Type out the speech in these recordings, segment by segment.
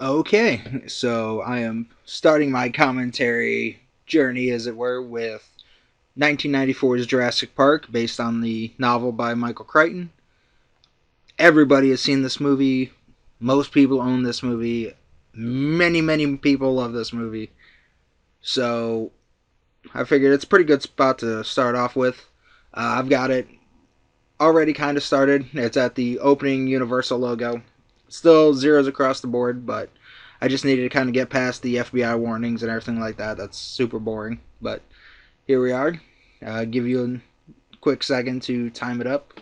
Okay, so I am starting my commentary journey, as it were, with 1994's Jurassic Park, based on the novel by Michael Crichton. Everybody has seen this movie. Most people own this movie. Many people love this movie. So I figured it's a pretty good spot to start off with. I've got it already kind of started. It's at the opening Universal logo. Still zeros across the board, but I just needed to kind of get past the FBI warnings and everything like that. That's super boring. But here we are. Give you a quick second to time it up.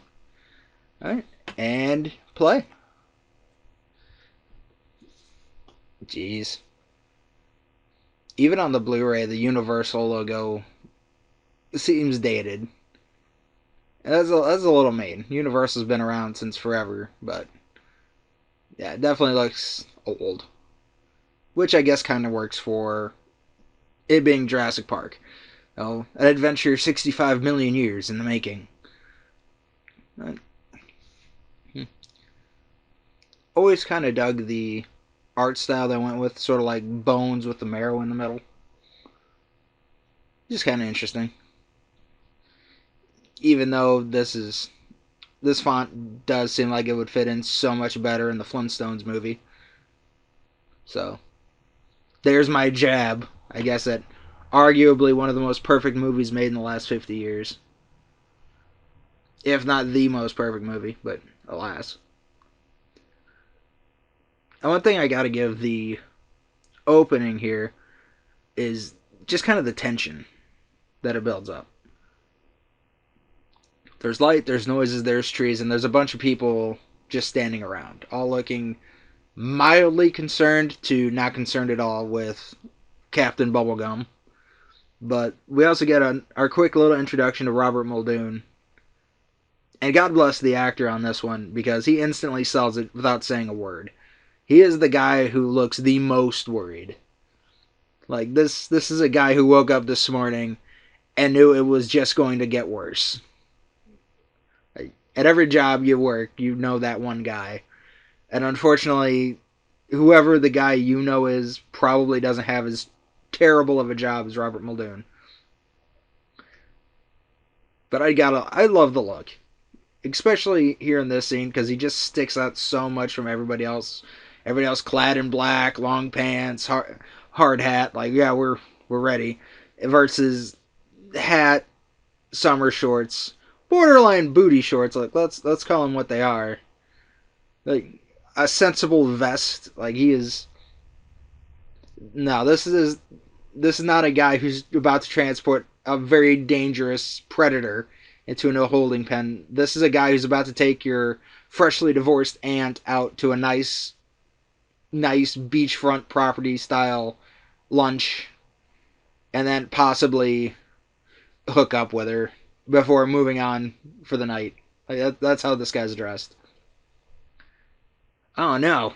All right. And play. Jeez. Even on the Blu-ray, the Universal logo seems dated. That's a little mean. Universal's been around since forever, but yeah, it definitely looks old. Which I guess kind of works for it being Jurassic Park. Oh, an adventure 65 million years in the making. I always kind of dug the art style they went with, sort of like Bones with the marrow in the middle. Just kind of interesting. Even though this font does seem like it would fit in so much better in the Flintstones movie. So there's my jab, I guess, at arguably one of the most perfect movies made in the last 50 years. If not the most perfect movie, but alas. And one thing I gotta give the opening here is just kind of the tension that it builds up. There's light, there's noises, there's trees, and there's a bunch of people just standing around, all looking mildly concerned to not concerned at all with Captain Bubblegum. But we also get our quick little introduction to Robert Muldoon. And God bless the actor on this one, because he instantly sells it without saying a word. He is the guy who looks the most worried. Like this is a guy who woke up this morning and knew it was just going to get worse. Like, at every job you work, you know that one guy. And unfortunately, whoever the guy you know is probably doesn't have as terrible of a job as Robert Muldoon. But I love the look, especially here in this scene, because he just sticks out so much from everybody else. Everybody else clad in black, long pants, hard hat. Like, yeah, we're ready. Versus hat, summer shorts, borderline booty shorts. Like, let's call them what they are. Like a sensible vest. Like, he is. No, this is not a guy who's about to transport a very dangerous predator into a holding pen. This is a guy who's about to take your freshly divorced aunt out to a nice beachfront property style lunch, and then possibly hook up with her before moving on for the night. Like that's how this guy's dressed. Oh no.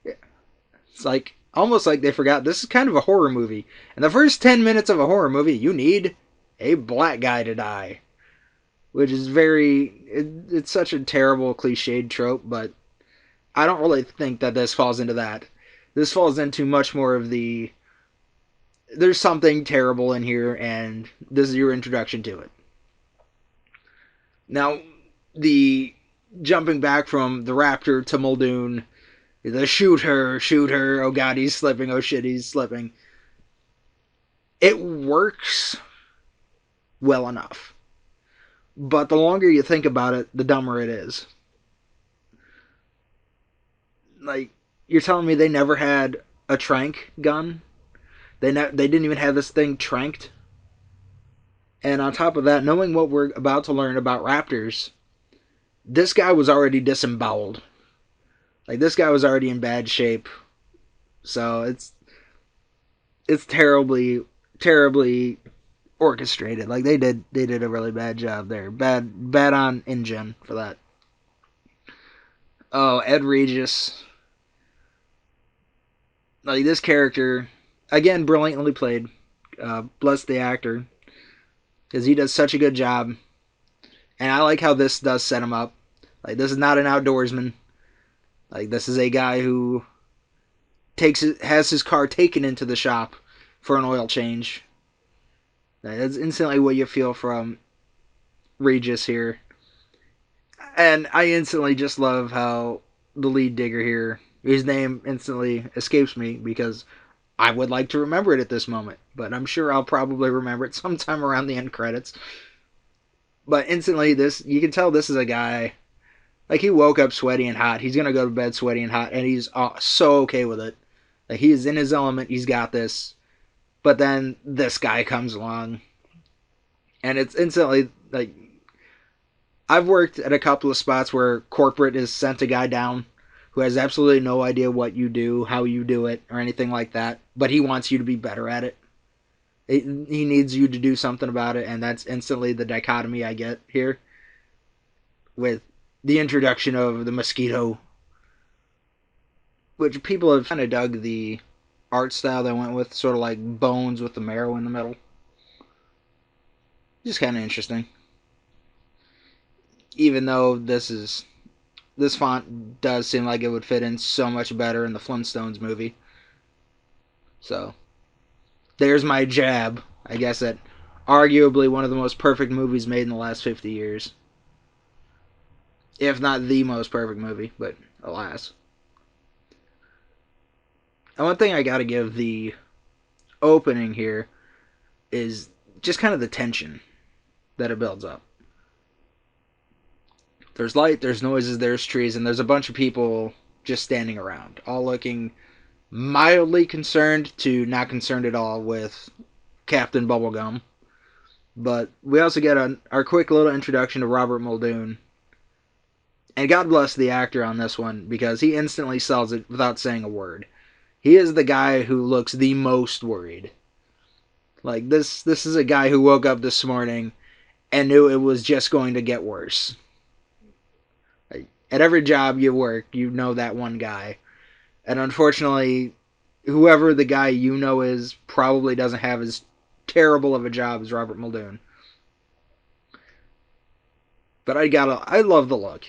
It's like almost like they forgot this is kind of a horror movie. In the first 10 minutes of a horror movie, you need a black guy to die, which is it's such a terrible cliched trope, but I don't really think that this falls into that. This falls into much more of the there's something terrible in here and this is your introduction to it. Now, the jumping back from the raptor to Muldoon, the shoot her, oh god, he's slipping, oh shit, he's slipping. It works well enough. But the longer you think about it, the dumber it is. Like, you're telling me they never had a trank gun? They didn't even have this thing tranked? And on top of that, knowing what we're about to learn about raptors, this guy was already disemboweled. Like, this guy was already in bad shape. So it's terribly orchestrated. Like they did a really bad job there. Bad on InGen for that. Oh, Ed Regis. Like this character, again, brilliantly played. Bless the actor, because he does such a good job. And I like how this does set him up. Like, this is not an outdoorsman. Like, this is a guy who has his car taken into the shop for an oil change. That's instantly what you feel from Regis here. And I instantly just love how the lead digger here, his name instantly escapes me because I would like to remember it at this moment, but I'm sure I'll probably remember it sometime around the end credits. But instantly, this you can tell this is a guy like he woke up sweaty and hot. He's gonna go to bed sweaty and hot, and he's so okay with it. Like he is in his element. He's got this. But then this guy comes along, and it's instantly like I've worked at a couple of spots where corporate has sent a guy down who has absolutely no idea what you do, how you do it, or anything like that, but he wants you to be better at it. He needs you to do something about it, and that's instantly the dichotomy I get here with the introduction of the mosquito, which people have kind of dug the art style they went with, sort of like bones with the marrow in the middle. Just kind of interesting. Even though this font does seem like it would fit in so much better in the Flintstones movie. So there's my jab, I guess, at arguably one of the most perfect movies made in the last 50 years. If not the most perfect movie, but alas. And one thing I gotta give the opening here is just kind of the tension that it builds up. There's light, there's noises, there's trees, and there's a bunch of people just standing around, all looking mildly concerned to not concerned at all with Captain Bubblegum. But we also get our quick little introduction to Robert Muldoon. And God bless the actor on this one because he instantly sells it without saying a word. He is the guy who looks the most worried. Like this is a guy who woke up this morning and knew it was just going to get worse. At every job you work, you know that one guy. And unfortunately, whoever the guy you know is probably doesn't have as terrible of a job as Robert Muldoon. But I love the look,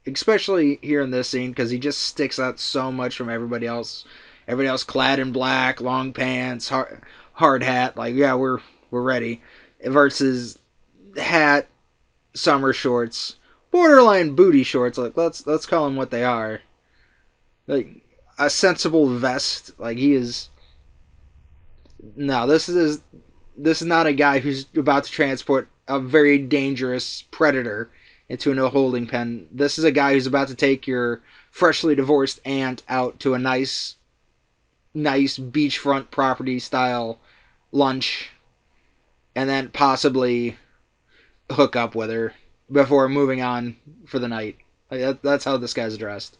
especially here in this scene because he just sticks out so much from everybody else. Everybody else clad in black, long pants, hard hat. Like yeah, we're ready. Versus hat, summer shorts, borderline booty shorts. Like let's call them what they are. Like a sensible vest. Like he is. No, this is not a guy who's about to transport a very dangerous predator into a holding pen. This is a guy who's about to take your freshly divorced aunt out to a nice beachfront property style lunch and then possibly hook up with her before moving on for the night. Like that's how this guy's dressed.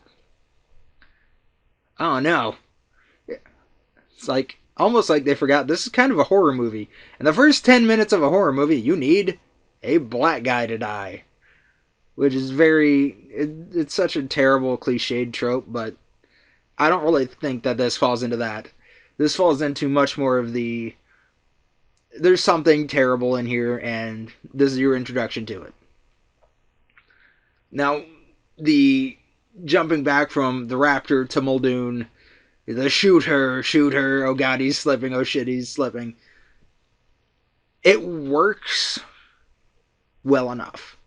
Oh no. It's like almost like they forgot this is kind of a horror movie. In the first 10 minutes of a horror movie, you need a black guy to die. Which is it's such a terrible cliched trope, but I don't really think that this falls into that. This falls into much more of the there's something terrible in here and this is your introduction to it. Now, the jumping back from the Raptor to Muldoon, the shoot her, oh god, he's slipping, oh shit, he's slipping. It works well enough.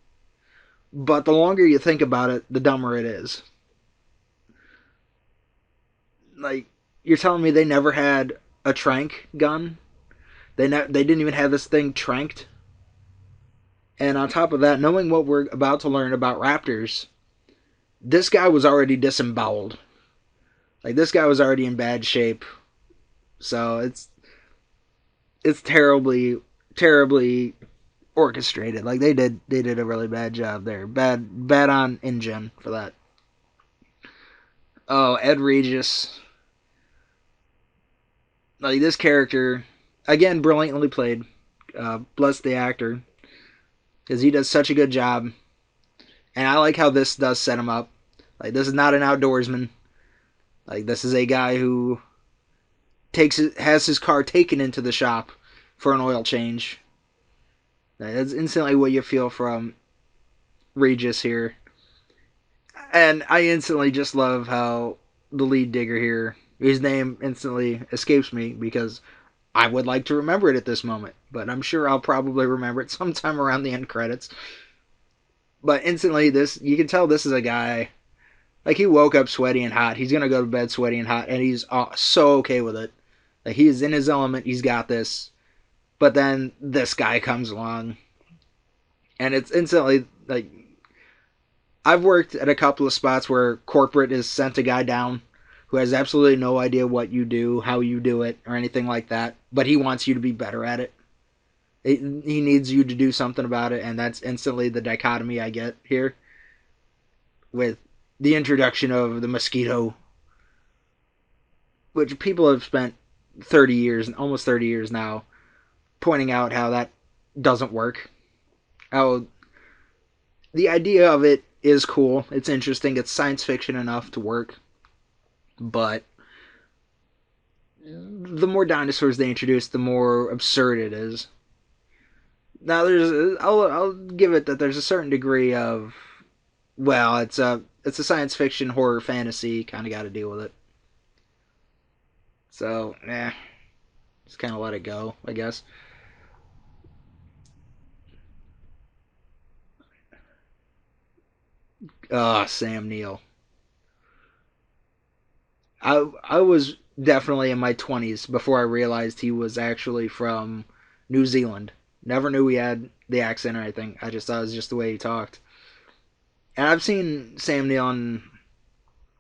But the longer you think about it, the dumber it is. Like, you're telling me they never had a trank gun? They didn't even have this thing tranked? And on top of that, knowing what we're about to learn about raptors, this guy was already disemboweled. Like, this guy was already in bad shape. So it's terribly orchestrated. Like they did a really bad job there. Bad on InGen for that. Oh, Ed Regis. Like this character, again, brilliantly played. Bless the actor, because he does such a good job. And I like how this does set him up. Like this is not an outdoorsman. Like this is a guy who has his car taken into the shop for an oil change. That's instantly what you feel from Regis here. And I instantly just love how the lead digger here, His name instantly escapes me because I would like to remember it at this moment, but I'm sure I'll probably remember it sometime around the end credits. But instantly, this you can tell this is a guy like he woke up sweaty and hot. He's gonna go to bed sweaty and hot, and he's so okay with it. Like he's in his element. He's got this. But then this guy comes along, and it's instantly like I've worked at a couple of spots where corporate has sent a guy down who has absolutely no idea what you do, how you do it, or anything like that, but he wants you to be better at it. He needs you to do something about it, and that's instantly the dichotomy I get here with the introduction of the mosquito, which people have spent 30 years, almost 30 years now, pointing out how that doesn't work. How the idea of it is cool, it's interesting, it's science fiction enough to work, but the more dinosaurs they introduce, the more absurd it is. Now, I'll give it that there's a certain degree of well, it's a science fiction horror fantasy kind of got to deal with it. So, just kind of let it go, I guess. Sam Neill. I was definitely in my 20s before I realized he was actually from New Zealand. Never knew he had the accent or anything. I just thought it was just the way he talked. And I've seen Sam Neill in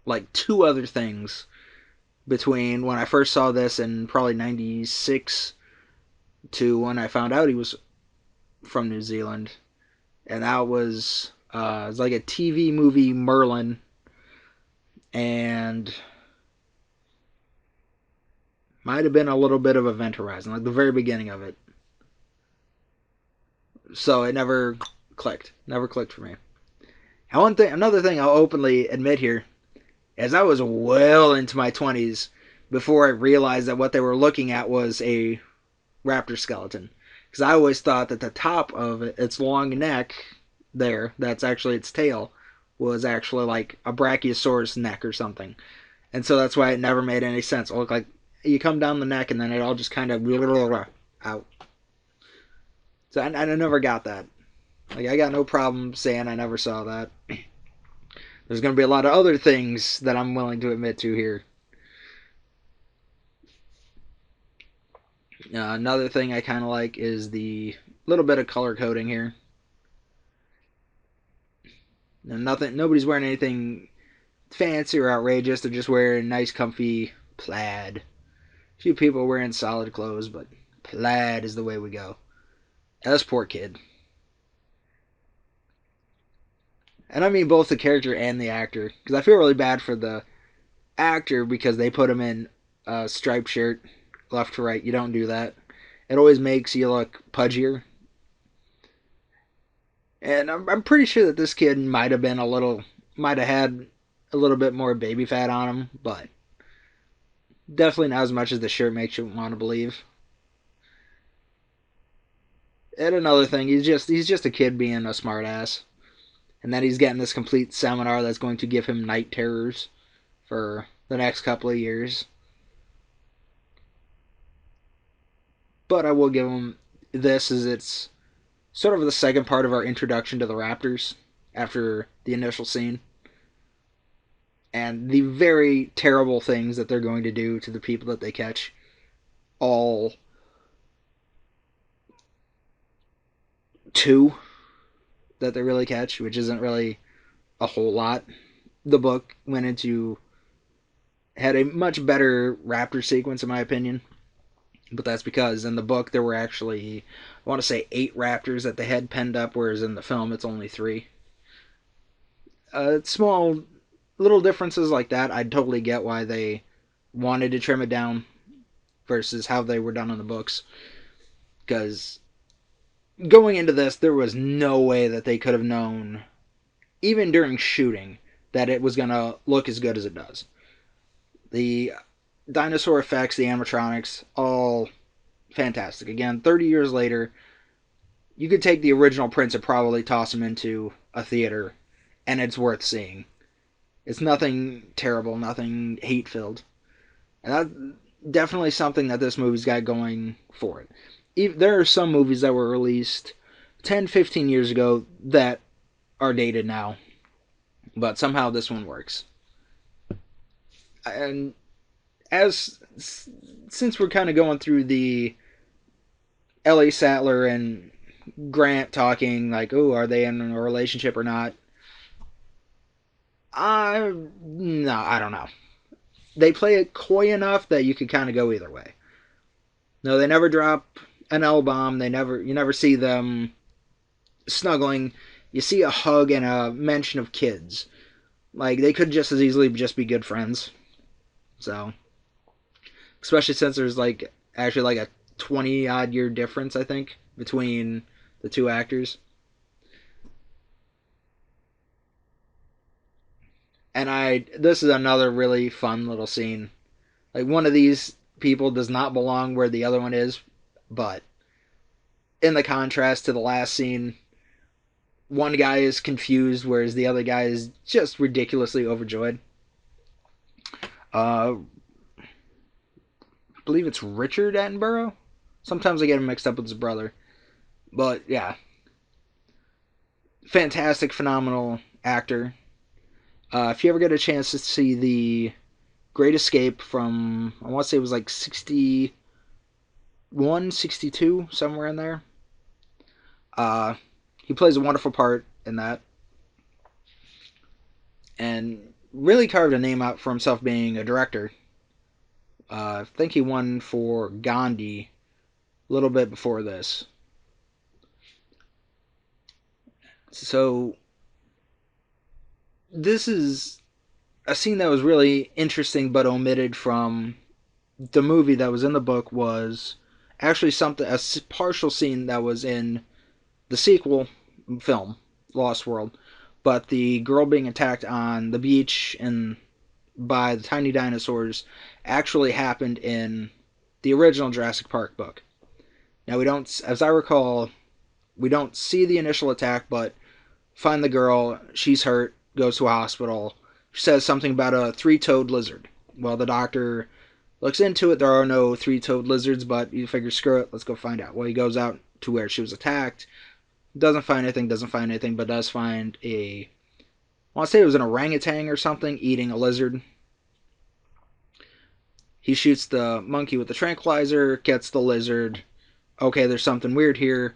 like two other things between when I first saw this in probably 96 to when I found out he was from New Zealand. And that it was like a TV movie Merlin and might have been a little bit of Event Horizon, like the very beginning of it. So it never clicked for me. And another thing I'll openly admit here is I was well into my 20s before I realized that what they were looking at was a raptor skeleton. Because I always thought that the top of its long neck there, that's actually its tail, was actually like a brachiosaurus neck or something. And so that's why it never made any sense. It looked like you come down the neck and then it all just kind of out. So I never got that. Like I got no problem saying I never saw that. There's going to be a lot of other things that I'm willing to admit to here. Another thing I kind of like is the little bit of color coding here. Nobody's wearing anything fancy or outrageous. They're just wearing nice, comfy plaid. A few people are wearing solid clothes, but plaid is the way we go. And this poor kid. And I mean both the character and the actor. Because I feel really bad for the actor because they put him in a striped shirt left to right. You don't do that. It always makes you look pudgier. And I'm pretty sure that this kid might have had a little bit more baby fat on him, but definitely not as much as the shirt makes you want to believe. And another thing, he's just a kid being a smartass, and then he's getting this complete seminar that's going to give him night terrors for the next couple of years. But I will give him this as it's sort of the second part of our introduction to the Raptors after the initial scene. And the very terrible things that they're going to do to the people that they catch. All two that they really catch, which isn't really a whole lot. The book had a much better raptor sequence, in my opinion. But that's because in the book there were actually, I want to say, 8 raptors that they had penned up, whereas in the film it's only 3. Small little differences like that, I totally get why they wanted to trim it down versus how they were done in the books. Because going into this, there was no way that they could have known, even during shooting, that it was going to look as good as it does. The dinosaur effects, the animatronics, all fantastic. Again, 30 years later, you could take the original prints and probably toss them into a theater, and it's worth seeing. It's nothing terrible, nothing hate filled. And that's definitely something that this movie's got going for it. There are some movies that were released 10, 15 years ago that are dated now, but somehow this one works. And as since we're kind of going through the Ellie Sattler and Grant talking, like, oh, are they in a relationship or not? No, I don't know. They play it coy enough that you could kind of go either way. No, they never drop an L bomb. You never see them snuggling. You see a hug and a mention of kids. Like they could just as easily just be good friends. So, especially since there's like actually like a 20 odd year difference, I think, between the two actors. And this is another really fun little scene. Like one of these people does not belong where the other one is, but in the contrast to the last scene, one guy is confused, whereas the other guy is just ridiculously overjoyed. I believe it's Richard Attenborough. Sometimes I get him mixed up with his brother, but yeah, fantastic, phenomenal actor. If you ever get a chance to see the Great Escape from, I want to say it was like 61, 62, somewhere in there. Uh, he plays a wonderful part in that, and really carved a name out for himself being a director. I think he won for Gandhi a little bit before this. So this is a scene that was really interesting but omitted from the movie that was in the book was actually something a partial scene that was in the sequel film Lost World, but the girl being attacked on the beach and by the tiny dinosaurs actually happened in the original Jurassic Park book. Now we don't, as I recall, we don't see the initial attack, but find the girl. She's hurt. Goes to a hospital. She says something about a three-toed lizard. Well, the doctor looks into it. There are no three-toed lizards, but you figure, screw it. Let's go find out. Well, he goes out to where she was attacked. Doesn't find anything. Doesn't find anything, but does find a. I want to say it was an orangutan or something eating a lizard. He shoots the monkey with the tranquilizer. Gets the lizard. Okay, there's something weird here.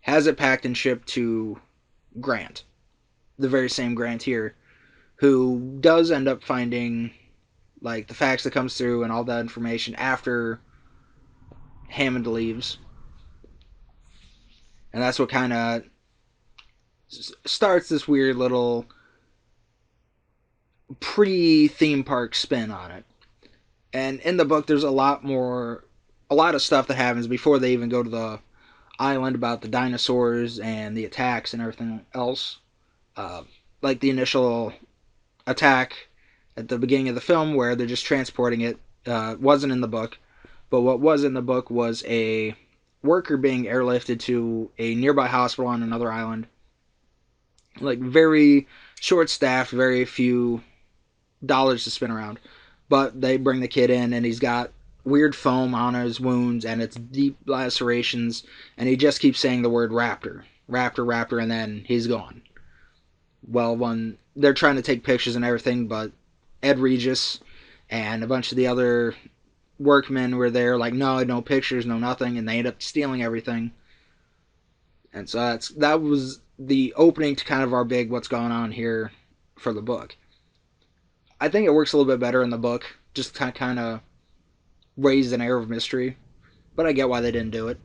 Has it packed and shipped to Grant, the very same Grant here, who does end up finding like the facts that comes through and all that information after Hammond leaves, and that's what kind of starts this weird little pre-theme park spin on it. And in the book, there's a lot of stuff that happens before they even go to the island about the dinosaurs and the attacks and everything else. Uh, like the initial attack at the beginning of the film where they're just transporting it wasn't in the book, but what was in the book was a worker being airlifted to a nearby hospital on another island. Like very short staffed, very few dollars to spin around, but they bring the kid in and he's got weird foam on his wounds and it's deep lacerations, and he just keeps saying the word raptor, raptor, raptor, and then he's gone. Well, when they're trying to take pictures and everything, but Ed Regis and a bunch of the other workmen were there, like, no, no pictures, no nothing, and they end up stealing everything. And so that was the opening to kind of our big what's going on here for the book. I think it works a little bit better in the book, just to kind of raise an air of mystery, but I get why they didn't do it.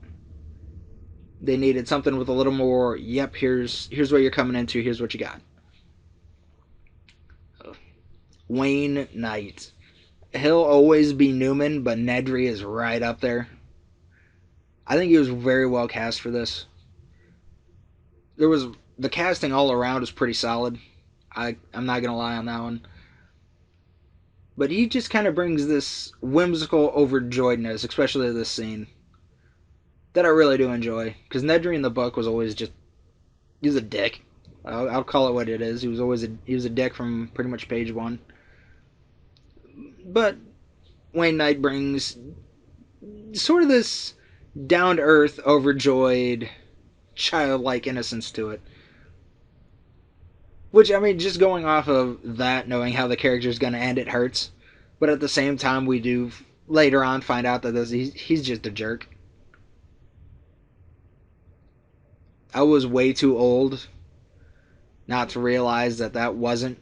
They needed something with a little more, yep, here's what you're coming into, here's what you got. Wayne Knight. He'll always be Newman, but Nedry is right up there. I think he was very well cast for this. There was the casting all around was pretty solid. I'm not gonna lie on that one. But he just kind of brings this whimsical overjoyedness, especially this scene, that I really do enjoy. Because Nedry in the book was always just he was a dick. I'll call it what it is. He was a dick from pretty much page one. But Wayne Knight brings sort of this down to earth, overjoyed, childlike innocence to it. Which, I mean, just going off of that, knowing how the character's going to end, it hurts. But at the same time, we do later on find out that he's just a jerk. I was way too old not to realize that that wasn't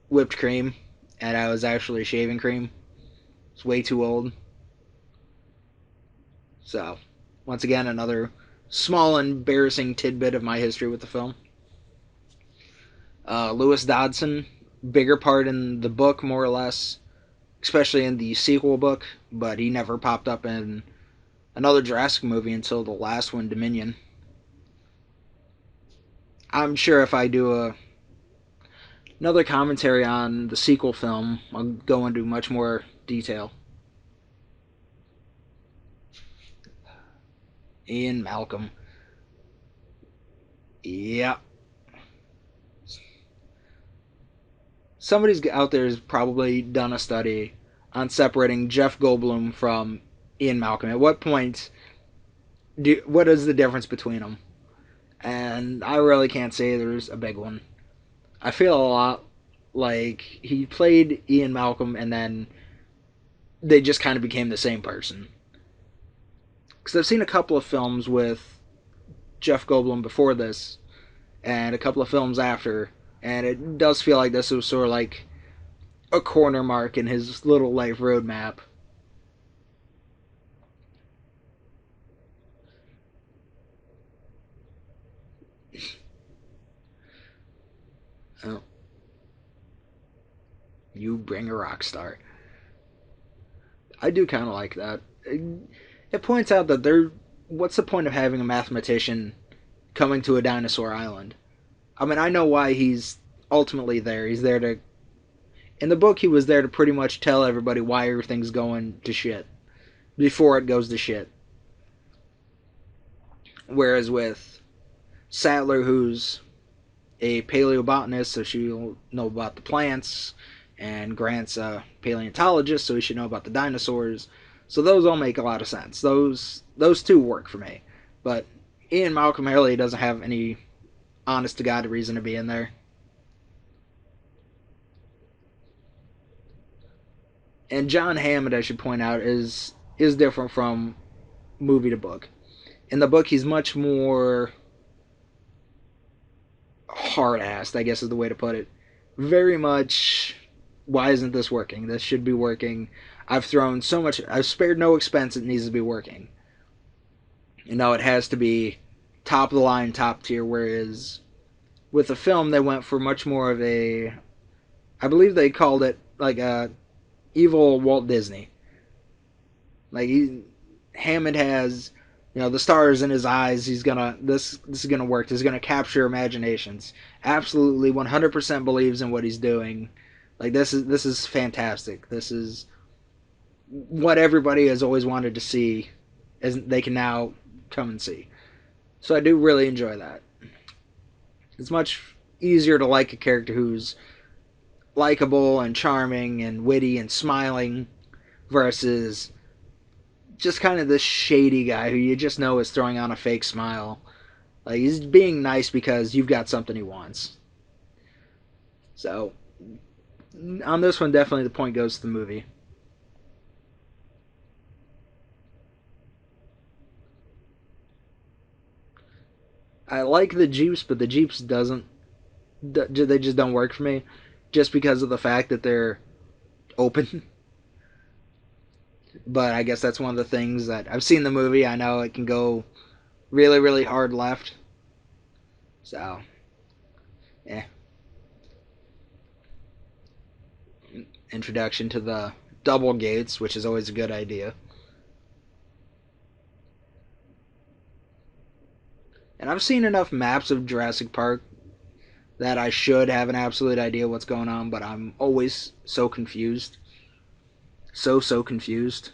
whipped cream and I was actually shaving cream. It's way too old. So, once again, another small embarrassing tidbit of my history with the film. Lewis Dodson, bigger part in the book, more or less, especially in the sequel book, but he never popped up in another Jurassic movie until the last one, Dominion. I'm sure if I do another commentary on the sequel film, I'll go into much more detail. Ian Malcolm. Yeah. Somebody's out there has probably done a study on separating Jeff Goldblum from Ian Malcolm. At what point what is the difference between them? And I really can't say there's a big one. I feel a lot like he played Ian Malcolm and then they just kind of became the same person. Because I've seen a couple of films with Jeff Goldblum before this and a couple of films after, and it does feel like this was sort of like a corner mark in his little life roadmap. Oh, you bring a rock star. I do kind of like that. It points out that there. What's the point of having a mathematician coming to a dinosaur island? I mean, I know why he's ultimately there. He's there to. In the book, he was there to pretty much tell everybody why everything's going to shit before it goes to shit. Whereas with Sattler, who's a paleobotanist, so she'll know about the plants, and Grant's a paleontologist, so he should know about the dinosaurs. So those all make a lot of sense. Those two work for me. But Ian Malcolm really doesn't have any honest to God reason to be in there. And John Hammond, I should point out, is different from movie to book. In the book, he's much more hard assed, I guess is the way to put it. Very much, why isn't this working? This should be working. I've spared no expense, it needs to be working. You know, it has to be top of the line, top tier, whereas with the film, they went for much more of a, I believe they called it like a evil Walt Disney. Like Hammond has, you know, the stars in his eyes. He's gonna this is gonna work. This is gonna capture imaginations. Absolutely, 100% believes in what he's doing. Like this is fantastic. This is what everybody has always wanted to see, as they can now come and see. So I do really enjoy that. It's much easier to like a character who's likable and charming and witty and smiling versus just kind of this shady guy who you just know is throwing on a fake smile. Like he's being nice because you've got something he wants. So on this one, definitely the point goes to the movie. I like the Jeeps, but the Jeeps doesn't. They just don't work for me, just because of the fact that they're open. But I guess that's one of the things that I've seen the movie. I know it can go really, really hard left. So, yeah. Introduction to the double gates, which is always a good idea. And I've seen enough maps of Jurassic Park that I should have an absolute idea what's going on, but I'm always so confused. So confused.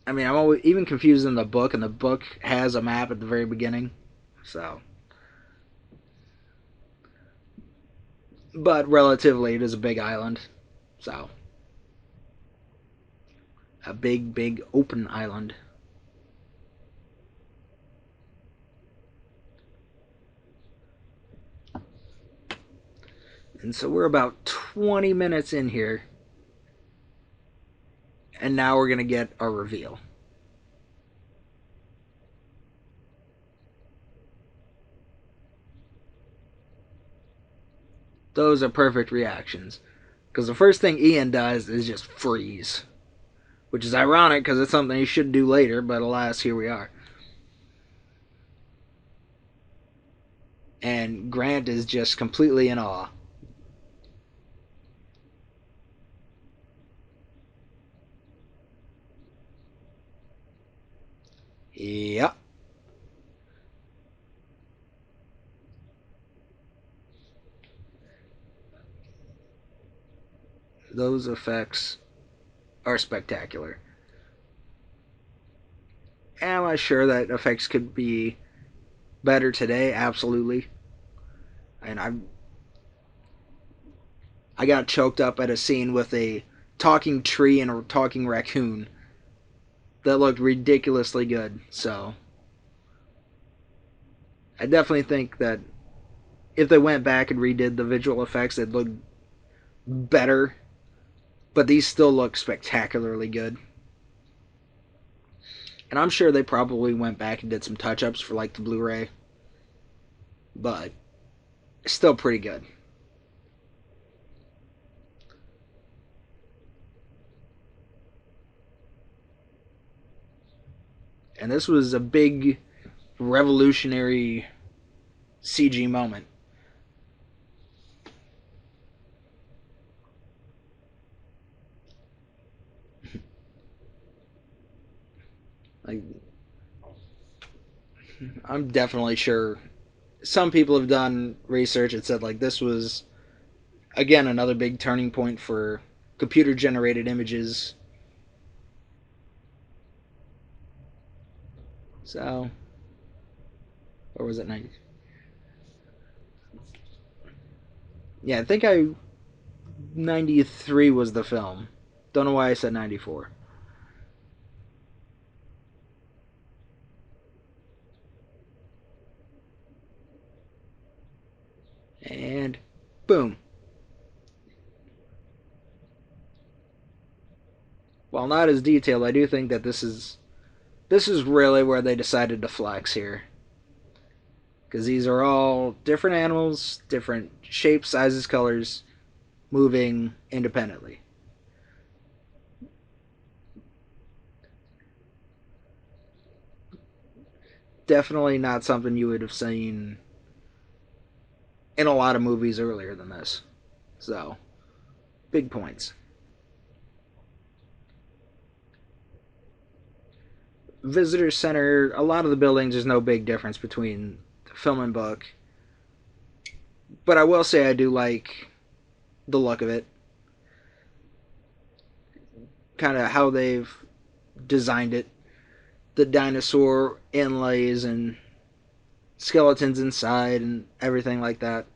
I mean, I'm always even confused in the book, and the book has a map at the very beginning. So, but relatively, it is a big island. So, A big, big open island. And so we're about 20 minutes in here, and now we're going to get our reveal. Those are perfect reactions. Because the first thing Ian does is just freeze. Which is ironic because it's something he should do later, but alas, here we are. And Grant is just completely in awe. Yep. Those effects are spectacular. Am I sure that effects could be better today? Absolutely. And I got choked up at a scene with a talking tree and a talking raccoon that looked ridiculously good. So I definitely think that if they went back and redid the visual effects, they'd look better. But these still look spectacularly good. And I'm sure they probably went back and did some touch ups for like the Blu ray. But still pretty good. And this was a big revolutionary CG moment. Like, I'm definitely sure some people have done research and said like this was again another big turning point for computer generated images. So, or was it 90? Yeah, I think I 93 was the film. Don't know why I said 94. And boom. While not as detailed, I do think that this is really where they decided to flex here. Because these are all different animals, different shapes, sizes, colors, moving independently. Definitely not something you would have seen in a lot of movies earlier than this. So, big points. Visitor Center, a lot of the buildings, there's no big difference between the film and book. But I will say I do like the look of it. Kind of how they've designed it. The dinosaur inlays and skeletons inside and everything like that.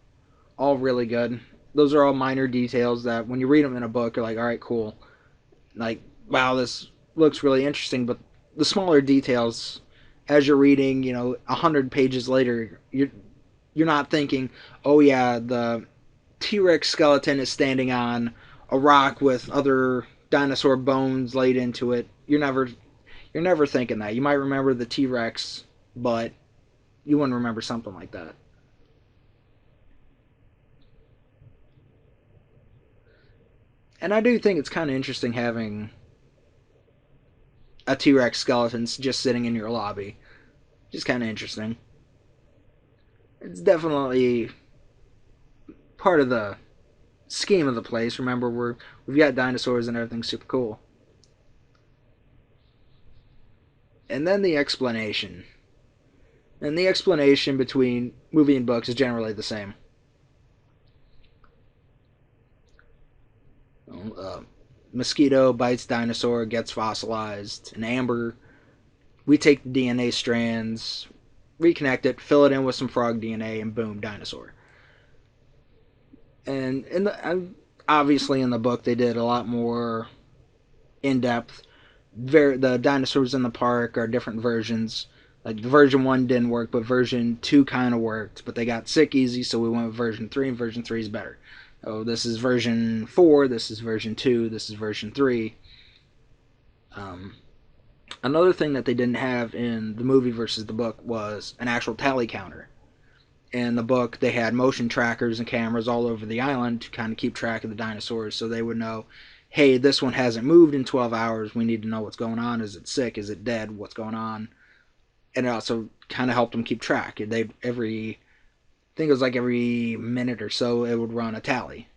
All really good. Those are all minor details that when you read them in a book, you're like, all right, cool. Like, wow, this looks really interesting. But the smaller details, as you're reading, 100 pages later, you're not thinking, oh yeah, the T-Rex skeleton is standing on a rock with other dinosaur bones laid into it. You're never thinking that. You might remember the T-Rex, but you wouldn't remember something like that. And I do think it's kind of interesting having a T-Rex skeleton just sitting in your lobby. Just kind of interesting. It's definitely part of the scheme of the place. Remember, we've got dinosaurs and everything's super cool. And then the explanation. And the explanation between movie and books is generally the same. Uh, Mosquito bites dinosaur, gets fossilized. An amber, we take the DNA strands, reconnect it, fill it in with some frog DNA, and boom, dinosaur. And obviously in the book they did a lot more in depth. the dinosaurs in the park are different versions. Like the version 1 didn't work, but version 2 kind of worked. But they got sick easy, so we went with version 3, and version 3 is better. Oh, this is version 4, this is version 2, this is version 3. Um, Another thing that they didn't have in the movie versus the book was an actual tally counter. In the book, they had motion trackers and cameras all over the island to kind of keep track of the dinosaurs so they would know, hey, this one hasn't moved in 12 hours. We need to know what's going on. Is it sick? Is it dead? What's going on? And it also kind of helped them keep track. I think it was like every minute or so, it would run a tally.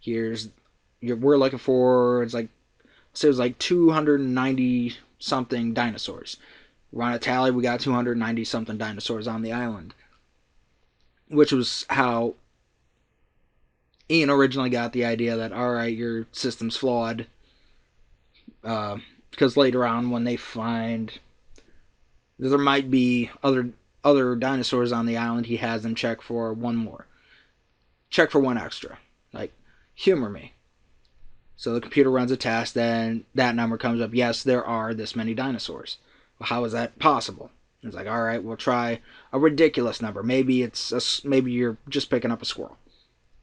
We're looking for, it's like, so it was like 290 something dinosaurs. We're on a tally, we got 290 something dinosaurs on the island, which was how Ian originally got the idea that, all right, your system's flawed. Because later on, when they find there might be other dinosaurs on the island, he has them check for one more, check for one extra. Like, humor me. So the computer runs a test, and that number comes up. Yes, there are this many dinosaurs. Well, how is that possible? It's like, all right, we'll try a ridiculous number. Maybe you're just picking up a squirrel.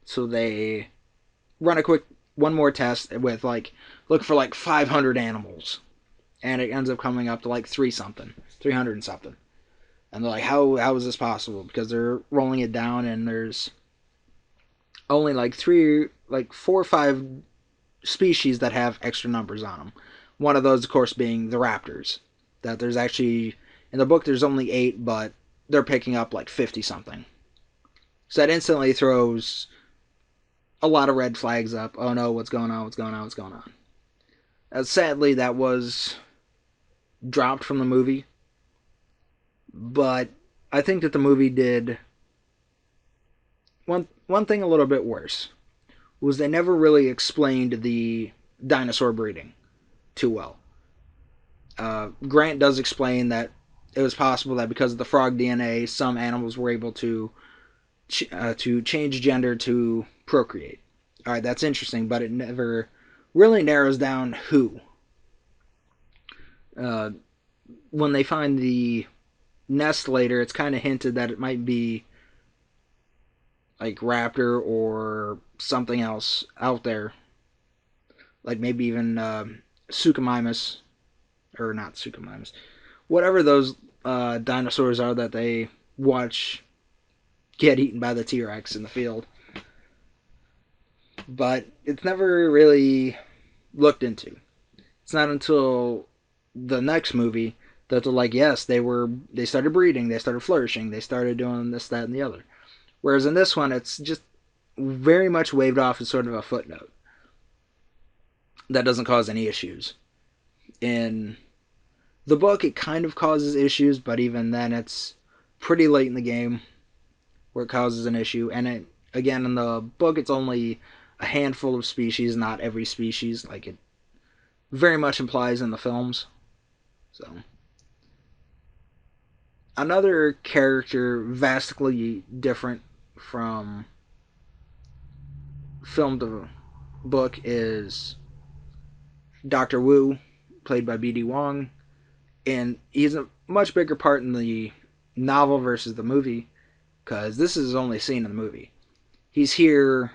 So they run a quick one more test with like look for like 500 animals, and it ends up coming up to like 300 and something. And they're like, how is this possible? Because they're rolling it down, and there's only like 4 or 5 species that have extra numbers on them. One of those, of course, being the raptors. That there's actually in the book there's only 8, but they're picking up like 50 something. So that instantly throws a lot of red flags up. Oh no, what's going on? What's going on? What's going on? Sadly, that was dropped from the movie, but I think that the movie did one thing a little bit worse was they never really explained the dinosaur breeding too well. Grant does explain that it was possible that because of the frog DNA, some animals were able to change gender to procreate. All right, that's interesting, but it never really narrows down who. Uh, when they find the nest later, it's kind of hinted that it might be like raptor or something else out there, like maybe even Suchomimus, or not Suchomimus, whatever those dinosaurs are that they watch get eaten by the T-Rex in the field. But it's never really looked into. It's not until the next movie that they're like, yes, they started breeding, they started flourishing, they started doing this, that, and the other. Whereas in this one, it's just very much waved off as sort of a footnote that doesn't cause any issues. In the book, it kind of causes issues, but even then, it's pretty late in the game where it causes an issue. And again, in the book, it's only a handful of species, not every species, like it very much implies in the films. So, another character vastly different from film to book is Dr. Wu, played by B.D. Wong, and he's a much bigger part in the novel versus the movie, because this is only seen in the movie. He's here.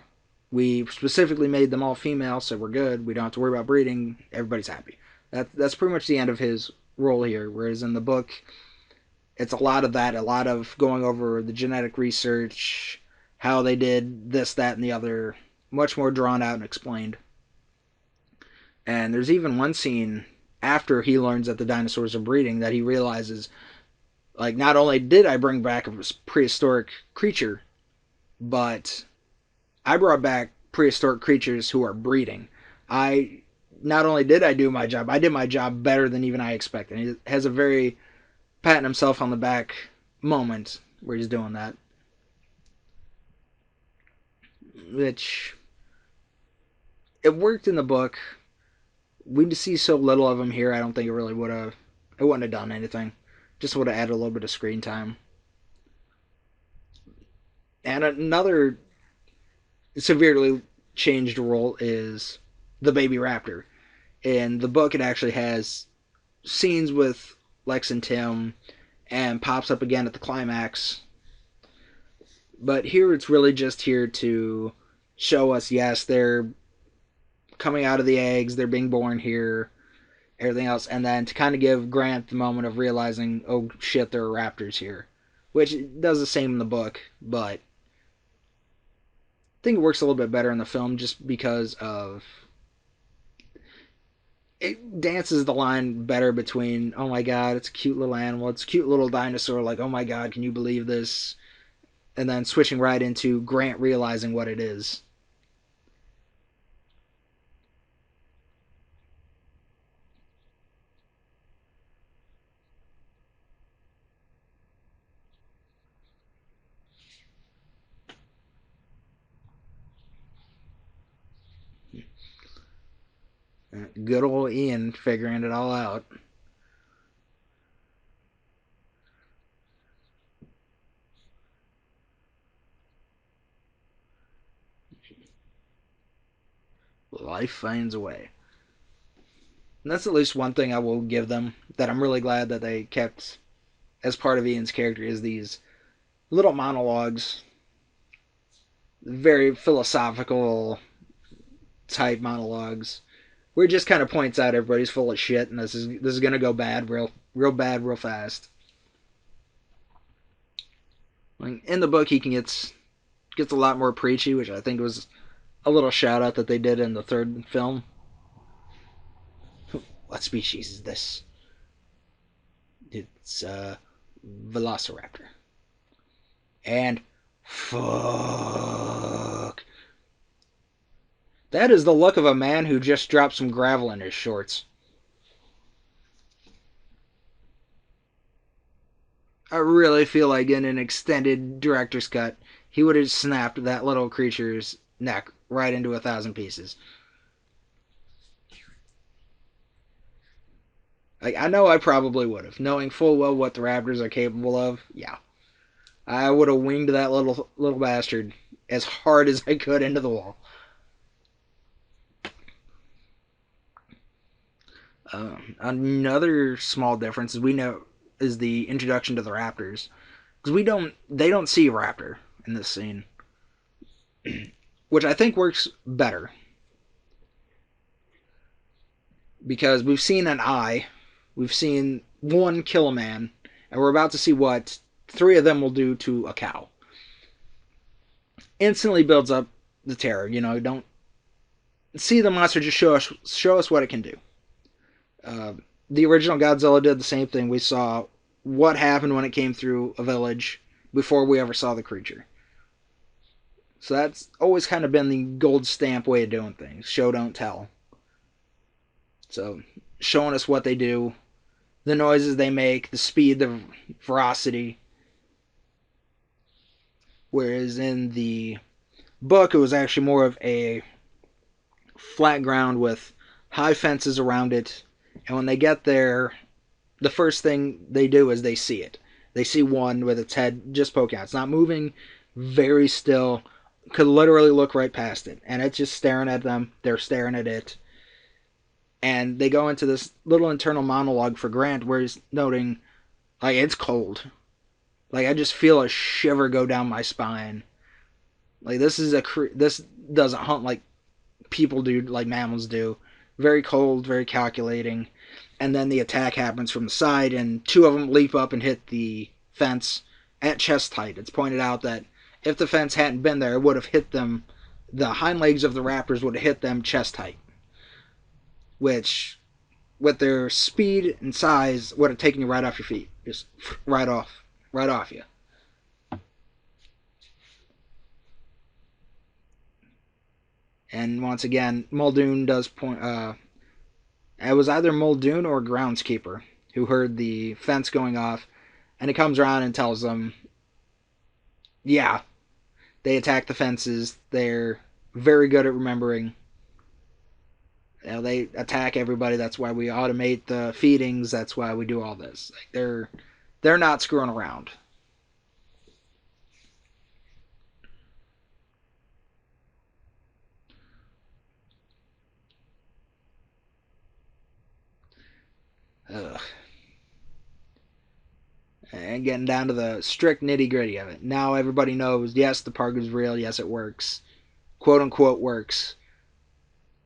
We specifically made them all female, so we're good. We don't have to worry about breeding. Everybody's happy. That's pretty much the end of his role here. Whereas in the book, it's a lot of that, a lot of going over the genetic research, how they did this, that, and the other, much more drawn out and explained. And there's even one scene after he learns that the dinosaurs are breeding that he realizes, like, not only did I bring back a prehistoric creature, but I brought back prehistoric creatures who are breeding. I not only did I do my job, I did my job better than even I expected. He has a very patting himself on the back moment where he's doing that, which it worked in the book. We see so little of him here. I don't think it really would have. It wouldn't have done anything. Just would have added a little bit of screen time. And another severely changed role is the baby raptor. In the book, it actually has scenes with Lex and Tim and pops up again at the climax. But here it's really just here to show us, yes, they're coming out of the eggs, they're being born here, everything else, and then to kind of give Grant the moment of realizing, oh shit, there are raptors here, which does the same in the book, but I think it works a little bit better in the film just because of it dances the line better between, oh my god, it's a cute little animal, it's a cute little dinosaur, like, oh my god, can you believe this, and then switching right into Grant realizing what it is. Good old Ian figuring it all out. Life finds a way. And that's at least one thing I will give them that I'm really glad that they kept as part of Ian's character is these little monologues, very philosophical type monologues, where he just kind of points out everybody's full of shit and this is gonna go bad real bad real fast. Like in the book, he can gets a lot more preachy, which I think was a little shout out that they did in the third film. What species is this? It's Velociraptor. And fuck. That is the look of a man who just dropped some gravel in his shorts. I really feel like in an extended director's cut, he would have snapped that little creature's neck right into 1,000 pieces. Like I know I probably would have, knowing full well what the Raptors are capable of. Yeah, I would have winged that little bastard as hard as I could into the wall. Another small difference is we know is the introduction to the Raptors because they don't see a raptor in this scene, which I think works better because we've seen an eye, we've seen one kill a man, and we're about to see what three of them will do to a cow. Instantly builds up the terror. You know, don't see the monster, just show us what it can do. Uh, the original Godzilla did the same thing. We saw what happened when it came through a village before we ever saw the creature. So that's always kind of been the gold stamp way of doing things. Show, don't tell. So showing us what they do, the noises they make, the speed, the ferocity. Whereas in the book, it was actually more of a flat ground with high fences around it. And when they get there, the first thing they do is they see it. They see one with its head just poking out. It's not moving, very still. Could literally look right past it. And it's just staring at them. They're staring at it. And they go into this little internal monologue for Grant where he's noting, like, it's cold. Like, I just feel a shiver go down my spine. Like, this doesn't hunt like people do, like mammals do. Very cold, very calculating. And then the attack happens from the side, and two of them leap up and hit the fence at chest height. It's pointed out that if the fence hadn't been there, it would have hit them. The hind legs of the raptors would have hit them chest height, which, with their speed and size, would have taken you right off your feet, just right off you. And once again, Muldoon does point. It was either Muldoon or Groundskeeper who heard the fence going off, and he comes around and tells them, "Yeah, they attack the fences. They're very good at remembering. You know, they attack everybody. That's why we automate the feedings. That's why we do all this. Like, they're not screwing around." Ugh. And getting down to the strict nitty gritty of it. Now everybody knows, yes, the park is real. Yes, it works. Quote unquote works.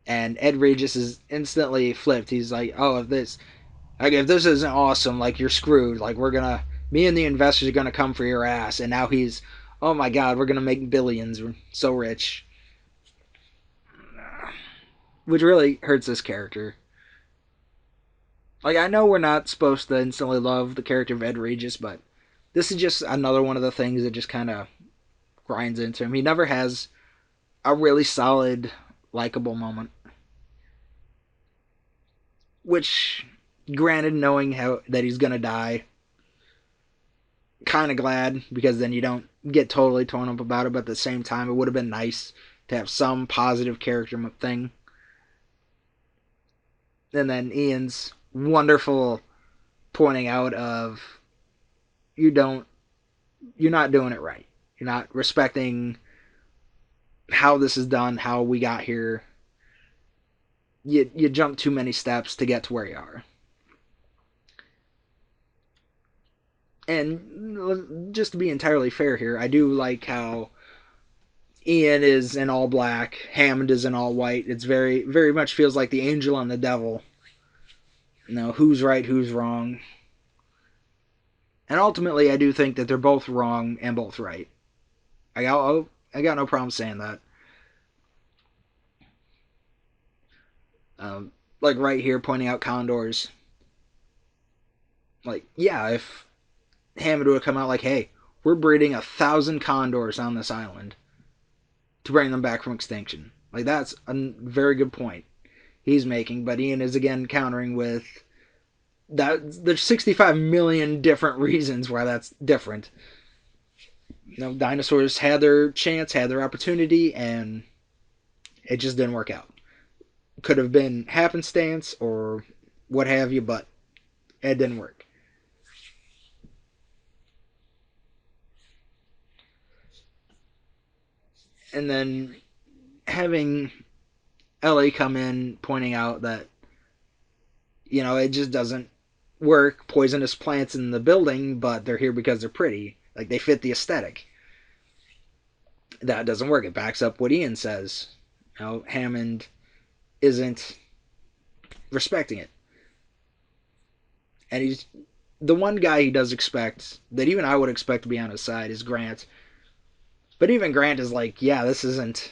And Ed Regis is instantly flipped. He's like, oh, if this isn't awesome, like you're screwed. Like me and the investors are gonna come for your ass. And now he's, oh my god, we're gonna make billions. We're so rich, which really hurts this character. Like I know we're not supposed to instantly love the character of Ed Regis, but this is just another one of the things that just kind of grinds into him. He never has a really solid, likable moment. Which, granted, knowing how that he's gonna die, kind of glad because then you don't get totally torn up about it. But at the same time, it would have been nice to have some positive character thing. And then Ian's wonderful pointing out of you don't you're not doing it right. You're not respecting how this is done, how we got here. You jump too many steps to get to where you are. And just to be entirely fair here, I do like how Ian is in all black, Hammond is in all white. It's very much feels like the angel and the devil. Who's right, who's wrong. And ultimately, I do think that they're both wrong and both right. I got no problem saying that. Like right here, pointing out condors. Like, yeah, if Hammond would have come out like, hey, we're breeding 1,000 condors on this island to bring them back from extinction. Like, that's a very good point he's making. But Ian is again countering with that there's 65 million different reasons why that's different. Dinosaurs had their chance, had their opportunity, and it just didn't work out. Could have been happenstance or what have you, but it didn't work. And then having Ellie come in pointing out that, it just doesn't work. Poisonous plants in the building, but they're here because they're pretty. Like, they fit the aesthetic. That doesn't work. It backs up what Ian says. Hammond isn't respecting it. And he's the one guy he does expect, that even I would expect to be on his side, is Grant. But even Grant is like, yeah, this isn't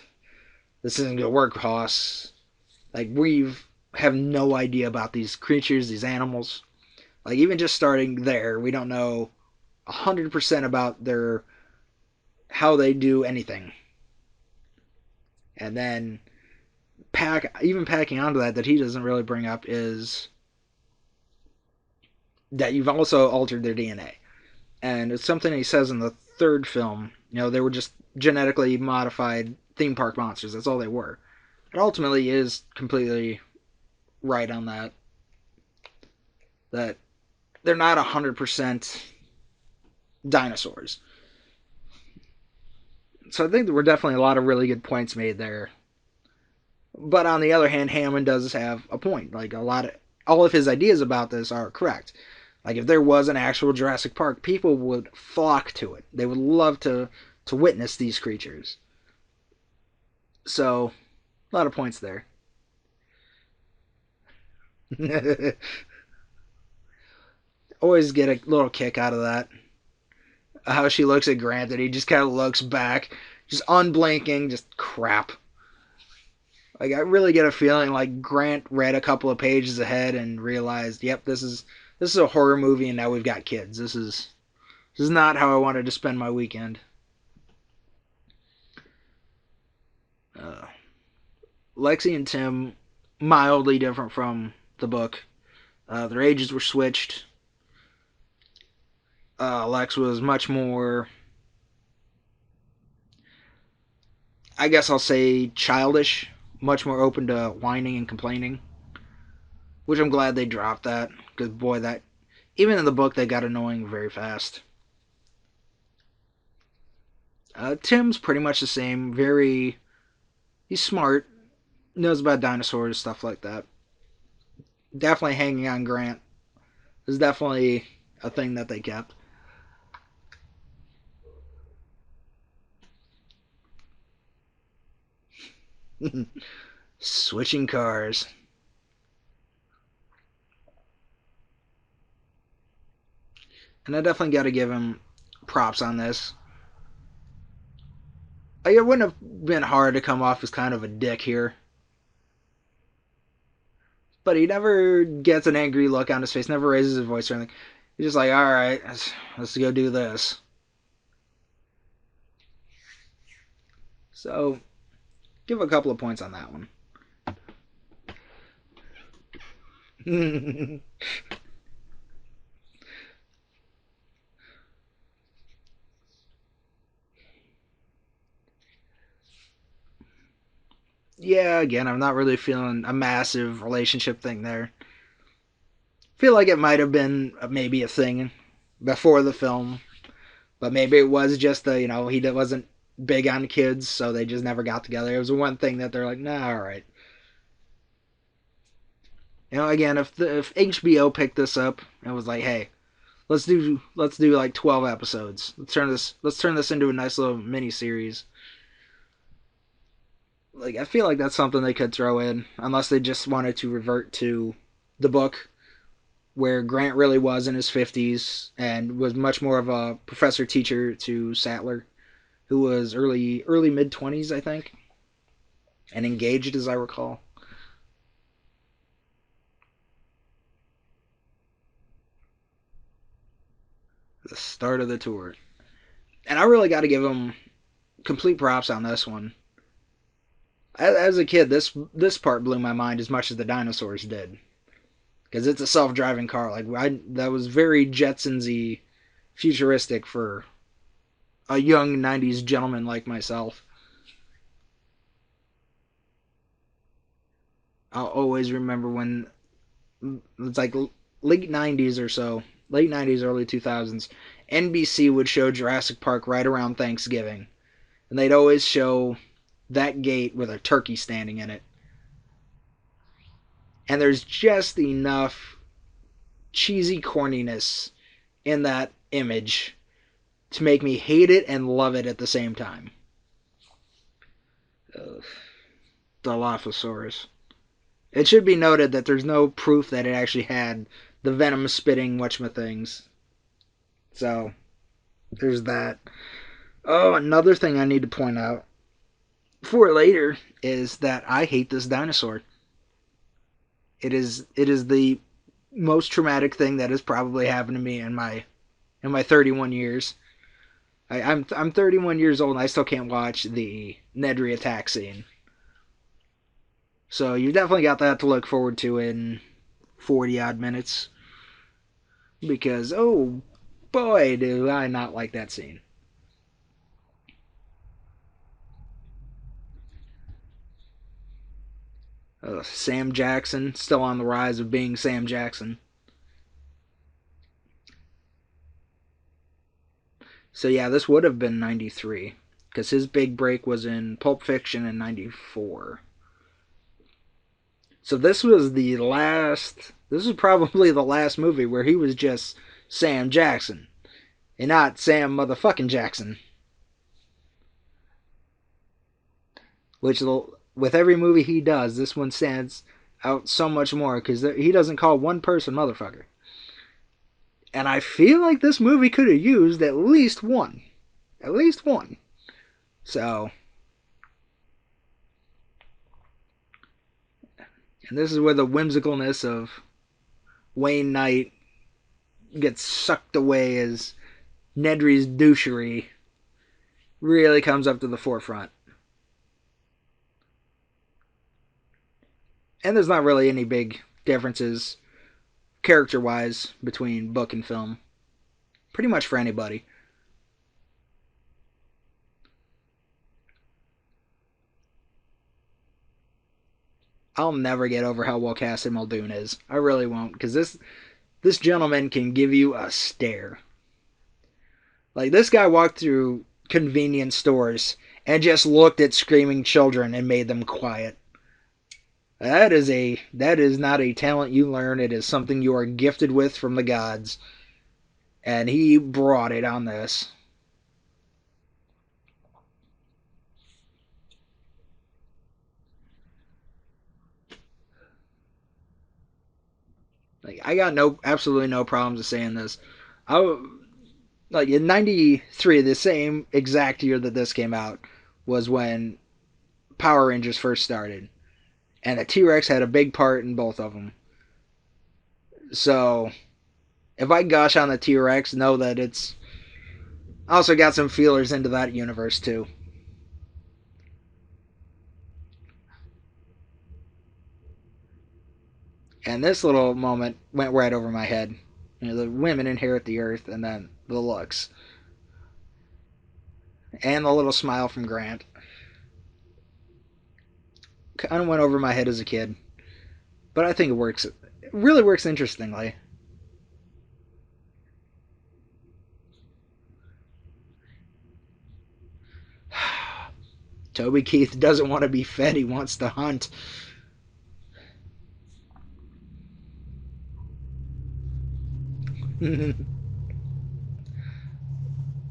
gonna work, Hoss. Like, we have no idea about these creatures, these animals. Like, even just starting there, we don't know 100% about how they do anything. And then packing onto that he doesn't really bring up is that you've also altered their DNA. And it's something he says in the third film. They were just genetically modified theme park monsters. That's all they were. It ultimately is completely right on that. That they're not 100% dinosaurs. So I think there were definitely a lot of really good points made there. But on the other hand, Hammond does have a point. Like, all of his ideas about this are correct. Like, if there was an actual Jurassic Park, people would flock to it. They would love to witness these creatures. So, a lot of points there. Always get a little kick out of that. How she looks at Grant, and he just kind of looks back, just unblinking, just crap. Like, I really get a feeling like Grant read a couple of pages ahead and realized, yep, this is a horror movie, and now we've got kids. This is not how I wanted to spend my weekend. Uh, Lexi and Tim, mildly different from the book. Their ages were switched. Lex was much more, I guess I'll say, childish, much more open to whining and complaining, which I'm glad they dropped that, because boy, that even in the book they got annoying very fast. Tim's pretty much the same. He's smart, knows about dinosaurs, stuff like that. Definitely hanging on Grant. is definitely a thing that they kept. Switching cars. And I definitely got to give him props on this. Like, it wouldn't have been hard to come off as kind of a dick here. But he never gets an angry look on his face, never raises his voice or anything. He's just like, all right, let's go do this. So, give a couple of points on that one. Yeah, again, I'm not really feeling a massive relationship thing there. Feel like it might have been maybe a thing before the film, but maybe it was just the he wasn't big on kids, so they just never got together. It was one thing that they're like, nah, all right. Again, if HBO picked this up and was like, hey, let's do like 12 episodes. Let's turn this into a nice little mini series. Like, I feel like that's something they could throw in, unless they just wanted to revert to the book where Grant really was in his 50s and was much more of a professor teacher to Sattler, who was early mid 20s, I think, and engaged as I recall. The start of the tour. And I really got to give him complete props on this one. As a kid, this part blew my mind as much as the dinosaurs did, because it's a self-driving car. Like, that was very Jetsonsy, futuristic for a young '90s gentleman like myself. I'll always remember when it's like late '90s or so, late '90s, early 2000s. NBC would show Jurassic Park right around Thanksgiving, and they'd always show that gate with a turkey standing in it. And there's just enough cheesy corniness in that image to make me hate it and love it at the same time. Ugh. Dilophosaurus. It should be noted that there's no proof that it actually had the venom spitting whatchamathings. So, there's that. Oh, another thing I need to point out for later is that I hate this dinosaur. It is the most traumatic thing that has probably happened to me in my 31 years. I'm 31 years old and I still can't watch the Nedry attack scene. So you definitely got that to look forward to in 40 odd minutes. Because, oh boy, do I not like that scene. Sam Jackson, still on the rise of being Sam Jackson. So yeah, this would have been 93. Because his big break was in Pulp Fiction in 94. So this was probably the last movie where he was just Sam Jackson. And not Sam motherfucking Jackson. Which, with every movie he does, this one stands out so much more because he doesn't call one person motherfucker. And I feel like this movie could have used at least one. At least one. So, and this is where the whimsicalness of Wayne Knight gets sucked away as Nedry's douchery really comes up to the forefront. And there's not really any big differences character wise between book and film. Pretty much for anybody. I'll never get over how well casted Muldoon is. I really won't, because this gentleman can give you a stare. Like, this guy walked through convenience stores and just looked at screaming children and made them quiet. That is not a talent you learn. It is something you are gifted with from the gods, and he brought it on this. Like I got no absolutely no problems with saying this. I like in '93, the same exact year that this came out was when Power Rangers first started, and the T Rex had a big part in both of them. So if I gush on the T Rex, know that it's also got some feelers into that universe too. And this little moment went right over my head. You know, the women inherit the earth, and then the looks, and the little smile from Grant. Kind of went over my head as a kid, but I think it works. It really works interestingly. Toby Keith doesn't want to be fed; he wants to hunt.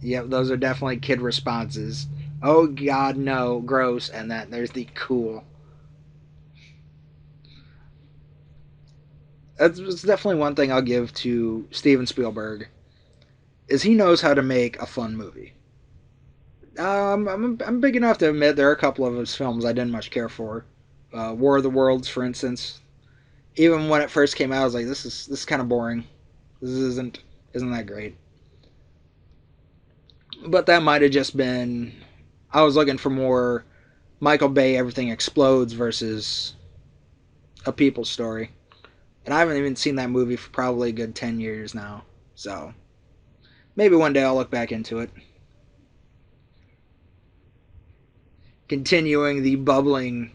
Yep, those are definitely kid responses. Oh God, no, gross, and that there's the cool. That's definitely one thing I'll give to Steven Spielberg is he knows how to make a fun movie. I'm big enough to admit there are a couple of his films I didn't much care for. War of the Worlds, for instance. Even when it first came out, I was like, this is kind of boring. This isn't that great. But that might have just been I was looking for more Michael Bay. Everything explodes versus a people story, and I haven't even seen that movie for probably a good 10 years now. So maybe one day I'll look back into it. Continuing the bubbling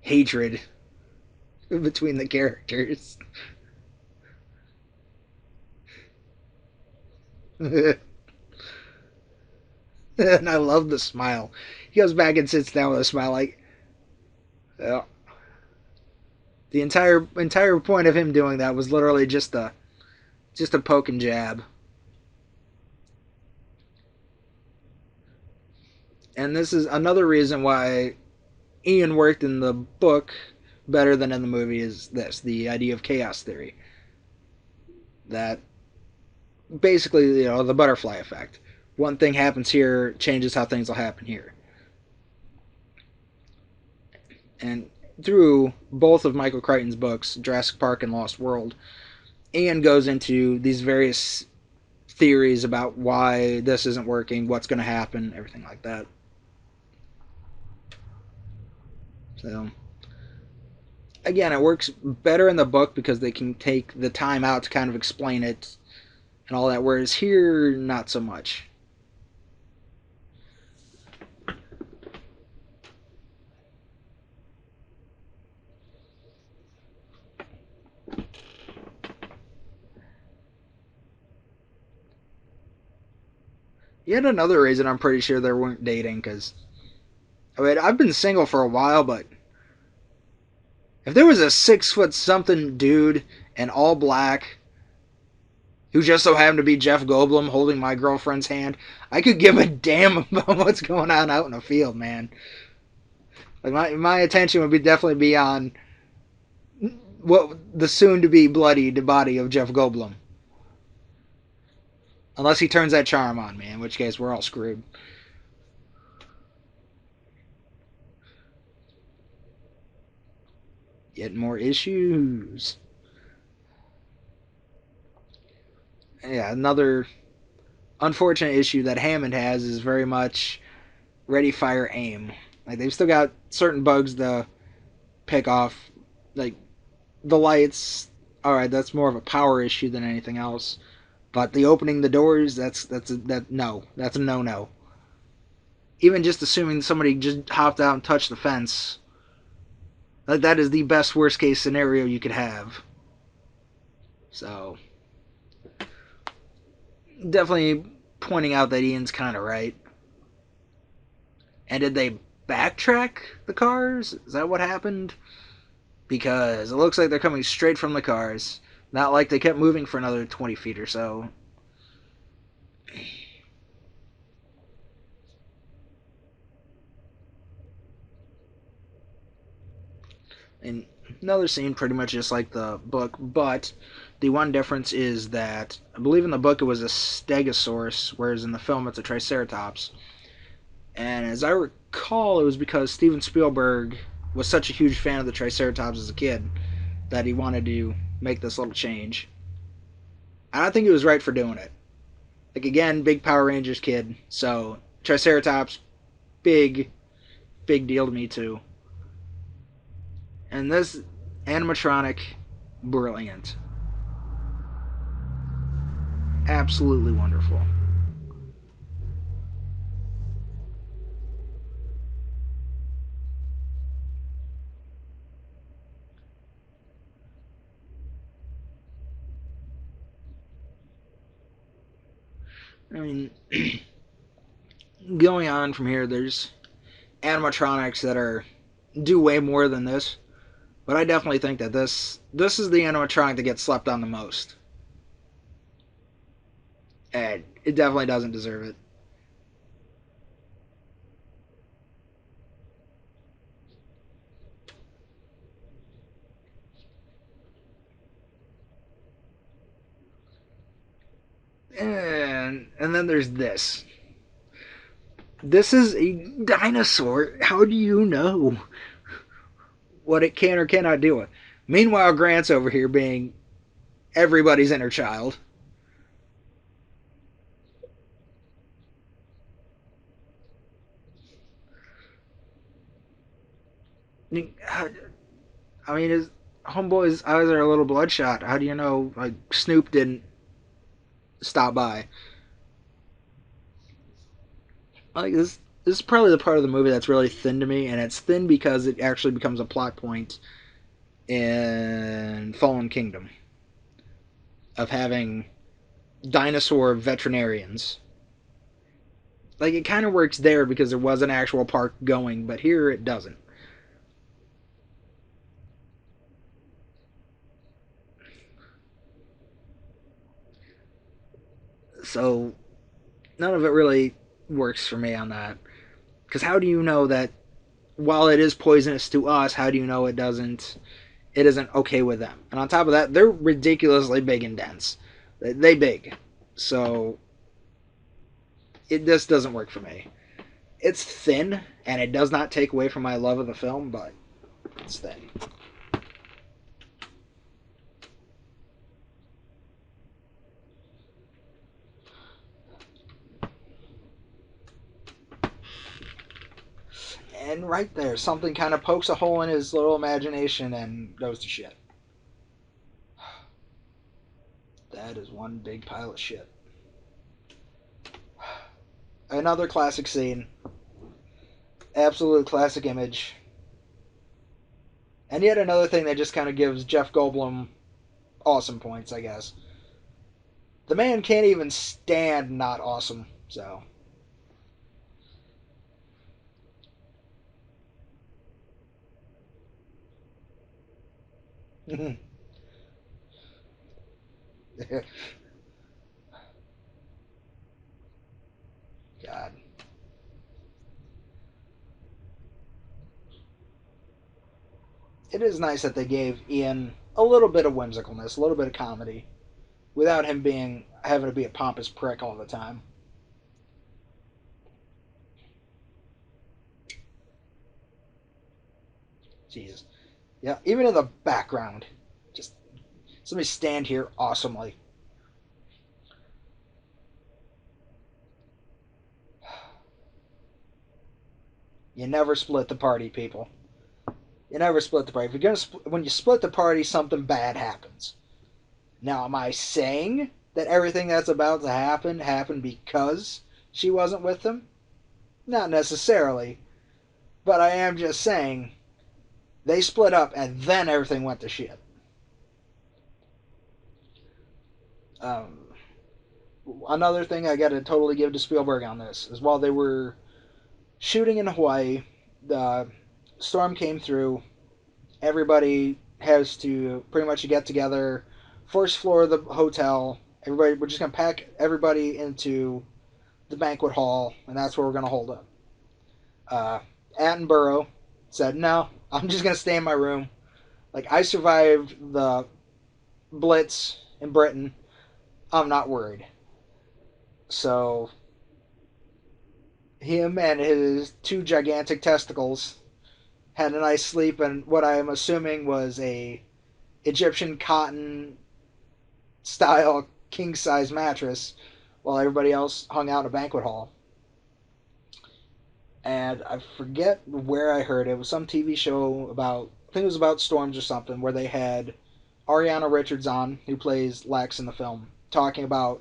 hatred between the characters. And I love the smile. He goes back and sits down with a smile like, yeah. The entire point of him doing that was literally just a poke and jab. And this is another reason why Ian worked in the book better than in the movie is this the idea of chaos theory. That basically, the butterfly effect. One thing happens here changes how things will happen here. And through both of Michael Crichton's books, Jurassic Park and Lost World, Ian goes into these various theories about why this isn't working, what's going to happen, everything like that. So, again, it works better in the book because they can take the time out to kind of explain it and all that, whereas here, not so much. Yet another reason I'm pretty sure they weren't dating, because I mean, I've been single for a while, but if there was a 6 foot something dude in all black who just so happened to be Jeff Goldblum holding my girlfriend's hand, I could give a damn about what's going on out in the field, man. Like my attention would be definitely be on what the soon to be bloodied body of Jeff Goldblum. Unless he turns that charm on me, in which case we're all screwed. Yet more issues. Yeah, another unfortunate issue that Hammond has is very much ready, fire, aim. Like they've still got certain bugs to pick off, like the lights. All right, that's more of a power issue than anything else. But the opening the doors, that's a no no. Even just assuming somebody just hopped out and touched the fence, like that is the best worst case scenario you could have. So definitely pointing out that Ian's kind of right. And did they backtrack the cars? Is that what happened? Because it looks like they're coming straight from the cars. Not like they kept moving for another 20 feet or so. And another scene pretty much just like the book, but the one difference is that I believe in the book it was a stegosaurus, whereas in the film it's a triceratops. And as I recall, it was because Steven Spielberg was such a huge fan of the triceratops as a kid that he wanted to make this little change. And I think he was right for doing it. Like again, big Power Rangers kid, so triceratops, big, big deal to me too. And this animatronic, brilliant. Absolutely wonderful. I mean, going on from here, there's animatronics that are do way more than this, but I definitely think that this is the animatronic that gets slept on the most, and it definitely doesn't deserve it. And then there's this. This is a dinosaur. How do you know what it can or cannot do? Meanwhile, Grant's over here being everybody's inner child. I mean, his homeboy's eyes are a little bloodshot. How do you know, like, Snoop didn't stop by? Like, this is probably the part of the movie that's really thin to me, and it's thin because it actually becomes a plot point in Fallen Kingdom of having dinosaur veterinarians. Like, it kind of works there because there was an actual park going, but here it doesn't. So, none of it really works for me on that. Because how do you know that while it is poisonous to us, how do you know it isn't okay with them? And on top of that, they're ridiculously big and dense. They big. So it this doesn't work for me. It's thin and it does not take away from my love of the film, but it's thin. And right there, something kind of pokes a hole in his little imagination and goes to shit. That is one big pile of shit. Another classic scene. Absolute classic image. And yet another thing that just kind of gives Jeff Goldblum awesome points, I guess. The man can't even stand not awesome, so. God. It is nice that they gave Ian a little bit of whimsicalness, a little bit of comedy, without him being having to be a pompous prick all the time. Jesus. Yeah, even in the background, just somebody stand here awesomely. You never split the party, people. You never split the party. If you're gonna when you split the party, something bad happens. Now, am I saying that everything that's about to happen happened because she wasn't with them? Not necessarily, but I am just saying they split up and then everything went to shit. Um, Another thing I got to totally give to Spielberg on this is while they were shooting in Hawaii, The storm came through. Everybody has to pretty much get together. First floor of the hotel. Everybody, we're just gonna pack everybody into the banquet hall, and that's where we're gonna hold up. Uh, Attenborough said, "No, I'm just gonna stay in my room. Like I survived the Blitz in Britain. I'm not worried." So him and his two gigantic testicles had a nice sleep in what I am assuming was a Egyptian cotton style king size mattress, while everybody else hung out in a banquet hall. And I forget where I heard it. It was some TV show about, I think it was about storms or something, where they had Ariana Richards on, who plays Lex in the film, talking about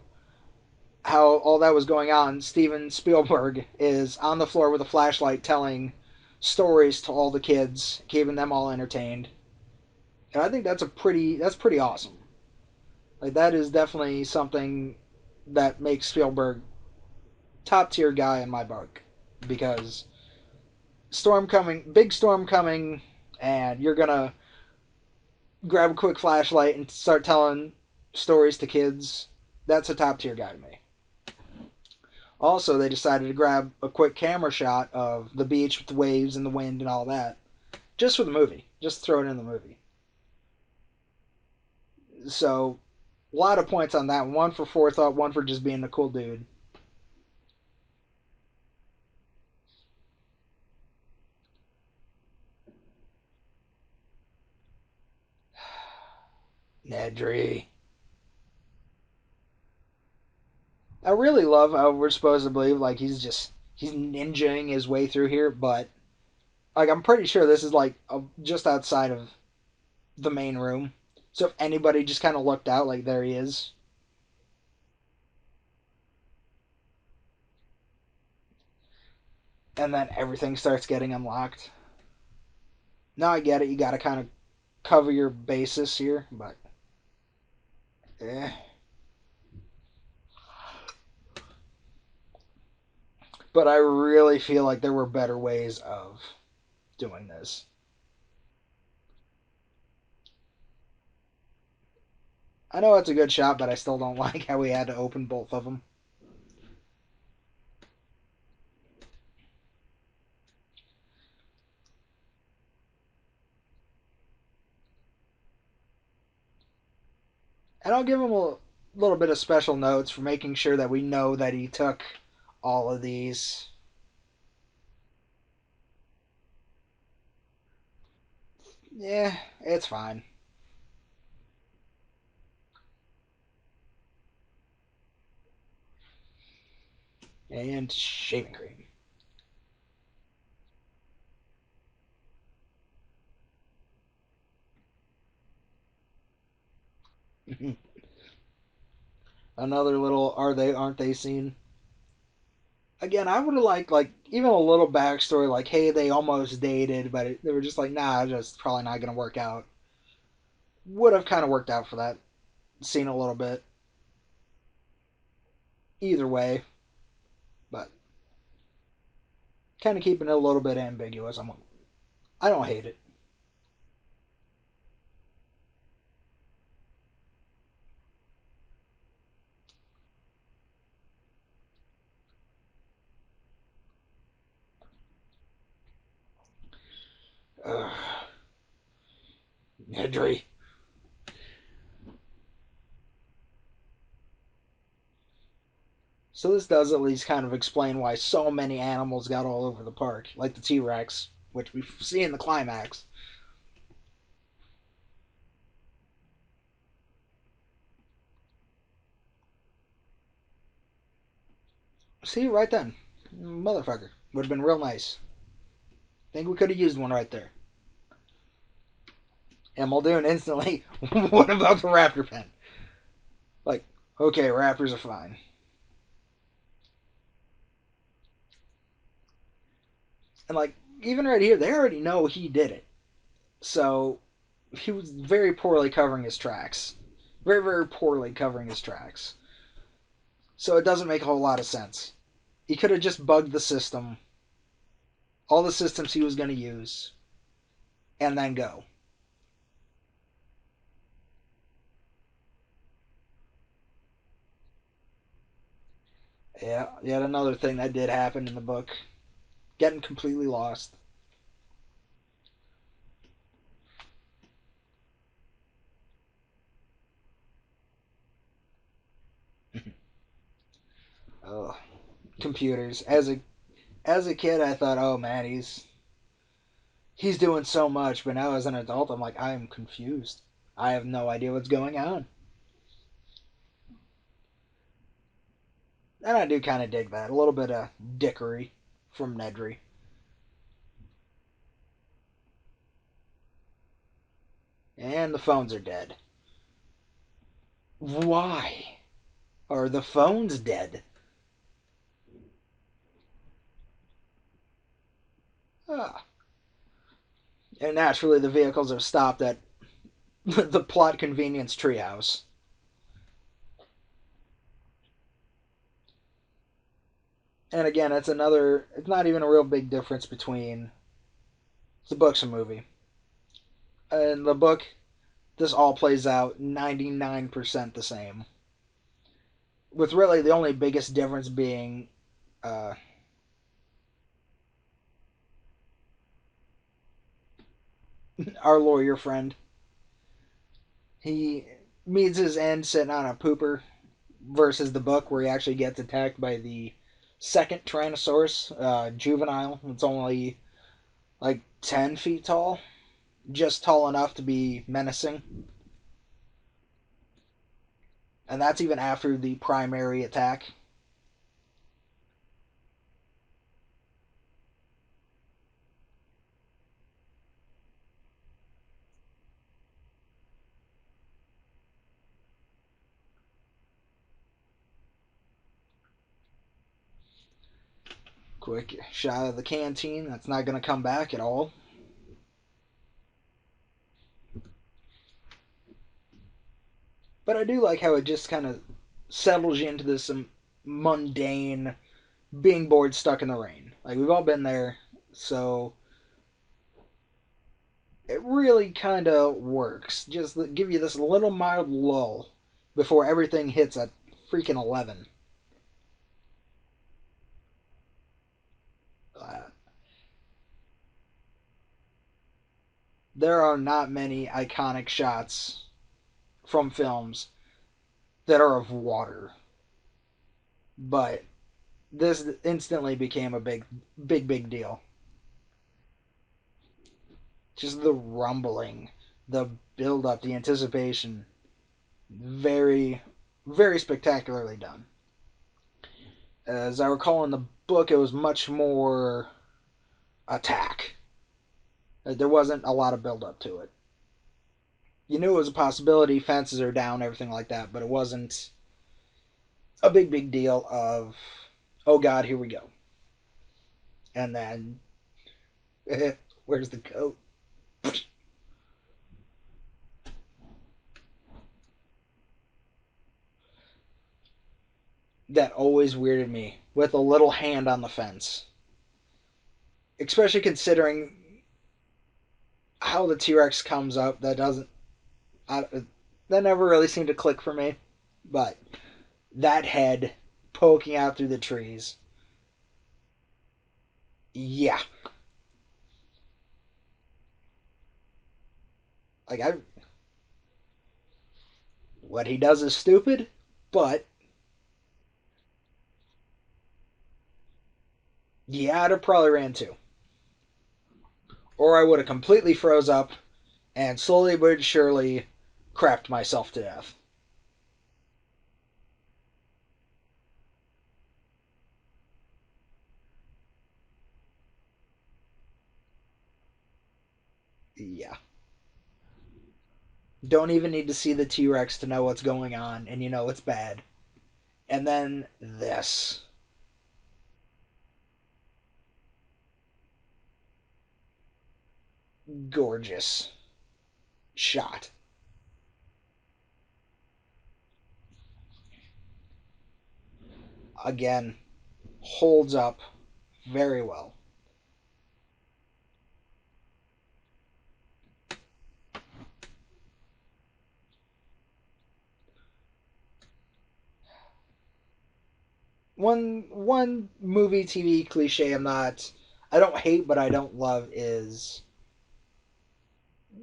how all that was going on. Steven Spielberg is on the floor with a flashlight telling stories to all the kids, keeping them all entertained. And I think that's pretty awesome. Like that is definitely something that makes Spielberg top tier guy in my book, because storm coming, big storm coming, and you're gonna grab a quick flashlight and start telling stories to kids. That's a top tier guy to me. Also, they decided to grab a quick camera shot of the beach with the waves and the wind and all that, just for the movie, just throw it in the movie. So, a lot of points on that. One for forethought, one for just being a cool dude. Nedry. I really love how we're supposed to believe like he's ninjaing his way through here, but like I'm pretty sure this is like just outside of the main room. So if anybody just kind of looked out, like there he is, and then everything starts getting unlocked. Now I get it. You got to kind of cover your bases here, but eh. But I really feel like there were better ways of doing this. I know it's a good shot, but I still don't like how we had to open both of them. And I'll give him a little bit of special notes for making sure that we know that he took all of these. Yeah, it's fine. And shaving cream. Another little are they aren't they scene. Again, I would have liked like even a little backstory, like hey they almost dated, but they were just like nah, just probably not gonna work out. Would have kind of worked out for that scene a little bit. Either way, but kind of keeping it a little bit ambiguous. I don't hate it. Ugh. Nedry. So this does at least kind of explain why so many animals got all over the park, like the T Rex, which we see in the climax. See right then, motherfucker, would have been real nice. Think we could have used one right there. And Muldoon instantly, what about the raptor pen? Like, okay, raptors are fine. And like, even right here, they already know he did it. So he was very poorly covering his tracks. Very, very poorly covering his tracks. So it doesn't make a whole lot of sense. He could have just bugged the system all the systems he was going to use, and then go. Yeah, yet another thing that did happen in the book. Getting completely lost. Oh, computers. As a kid, I thought, oh man, he's doing so much, but now as an adult, I'm like, I am confused. I have no idea what's going on, and I do kind of dig that. A little bit of dickery from Nedry, and the phones are dead. Why are the phones dead? Ah. And naturally, the vehicles have stopped at the plot convenience treehouse. And again, it's another. It's not even a real big difference between the book's and movie. In the book, this all plays out 99% the same, with really the only biggest difference being uh, our lawyer friend. He meets his end sitting on a pooper versus the book where he actually gets attacked by the second Tyrannosaurus, juvenile. It's only like 10 feet tall, just tall enough to be menacing. And that's even after the primary attack. Quick shot of the canteen. That's not going to come back at all. But I do like how it just kind of settles you into this mundane being bored stuck in the rain. Like, we've all been there. So it really kind of works. Just give you this little mild lull before everything hits at freaking 11. Uh, there are not many iconic shots from films that are of water, but this instantly became a big deal. Just the rumbling, the build up, the anticipation, very, very spectacularly done. As I recall in the book, it was much more attack. There wasn't a lot of build up to it. You knew it was a possibility, fences are down, everything like that, but it wasn't a big deal of, oh god, here we go. And then, where's the coat? That always weirded me with a little hand on the fence. Especially considering how the T Rex comes up. That doesn't. I, that never really seemed to click for me. But that head poking out through the trees. Yeah. Like, what he does is stupid, but yeah, I'd have probably ran too. Or I would have completely froze up and slowly but surely crapped myself to death. Yeah. Don't even need to see the T Rex to know what's going on, and you know it's bad. And then this. Gorgeous shot. Again, holds up very well. one movie TV cliche I don't hate but I don't love is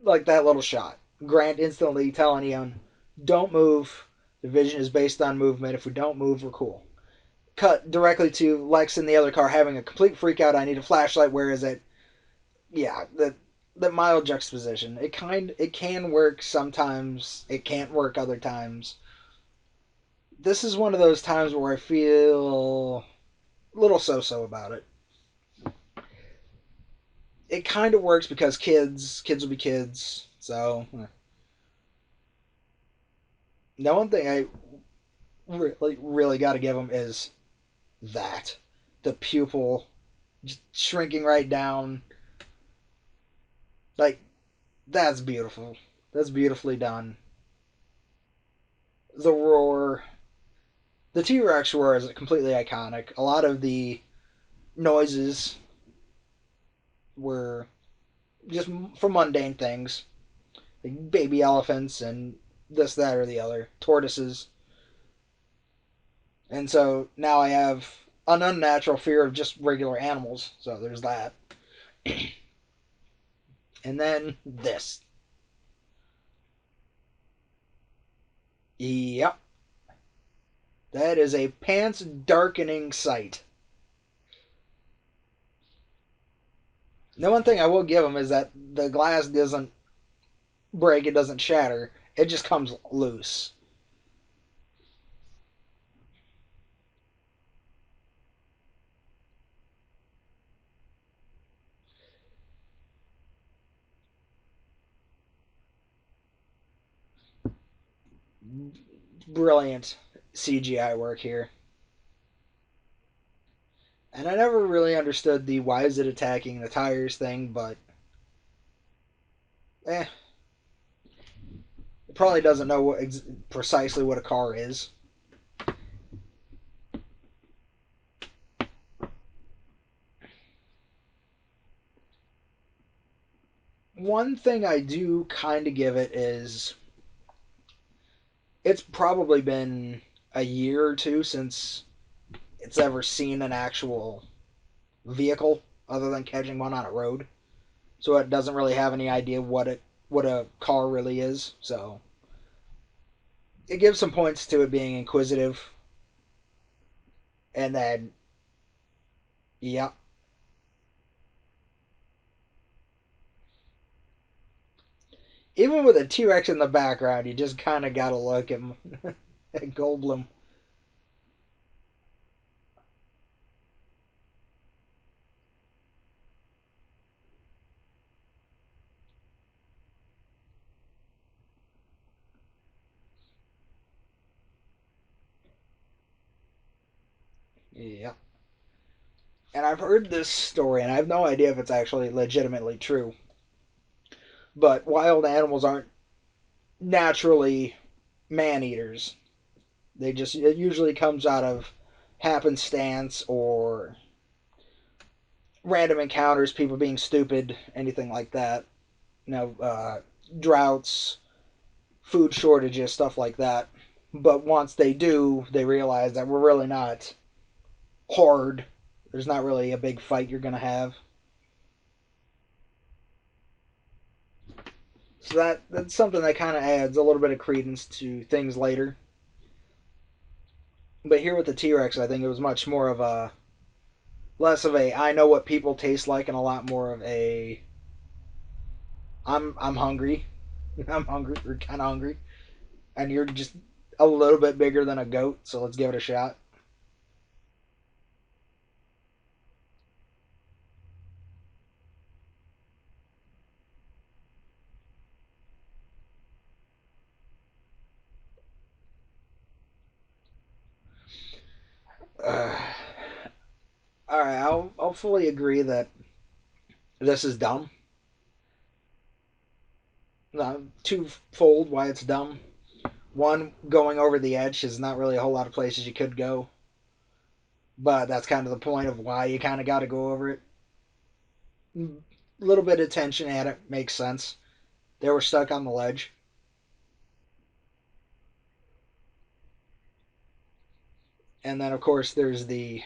like that little shot. Grant instantly telling Ian, "Don't move. The vision is based on movement. If we don't move, we're cool." Cut directly to Lex in the other car having a complete freak out. I need a flashlight. Where is it? Yeah, the mild juxtaposition. It can work sometimes. It can't work other times. This is one of those times where I feel a little so about it. It kind of works because kids will be kids. So, the one thing I really got to give them is that the pupil just shrinking right down. Like, that's beautiful. That's beautifully done. The roar, the T Rex roar is completely iconic. A lot of the noises were just for mundane things, like baby elephants and this, that, or the other, tortoises. And so now I have an unnatural fear of just regular animals. So there's that. And then this. Yep. That is a pants darkening sight. The one thing I will give them is that the glass doesn't break, it doesn't shatter, it just comes loose. Brilliant CGI work here. And I never really understood the why is it attacking the tires thing, but it probably doesn't know precisely what a car is. One thing I do kind of give it is it's probably been a year or two since it's ever seen an actual vehicle other than catching one on a road. So it doesn't really have any idea what a car really is. So it gives some points to it being inquisitive, and then yeah, even with a T Rex in the background, you just kind of gotta look at, at Goldblum. Yeah, and I've heard this story, and I have no idea if it's actually legitimately true. But wild animals aren't naturally man eaters. They just it usually comes out of happenstance or random encounters, people being stupid, anything like that. You know, droughts, food shortages, stuff like that. But once they do, they realize that we're really not hard. There's not really a big fight you're gonna have. So that's something that kind of adds a little bit of credence to things later. But here with the T Rex, I think it was much more of a less of a I know what people taste like and a lot more of a I'm hungry. I'm hungry. We're kind of hungry, and you're just a little bit bigger than a goat, so let's give it a shot. Uh, all right, I'll fully agree that this is dumb. Twofold why it's dumb. One, going over the edge is not really a whole lot of places you could go, but that's kind of the point of why you kind of got to go over it. A little bit of tension at it makes sense. They were stuck on the ledge. And then, of course, there's the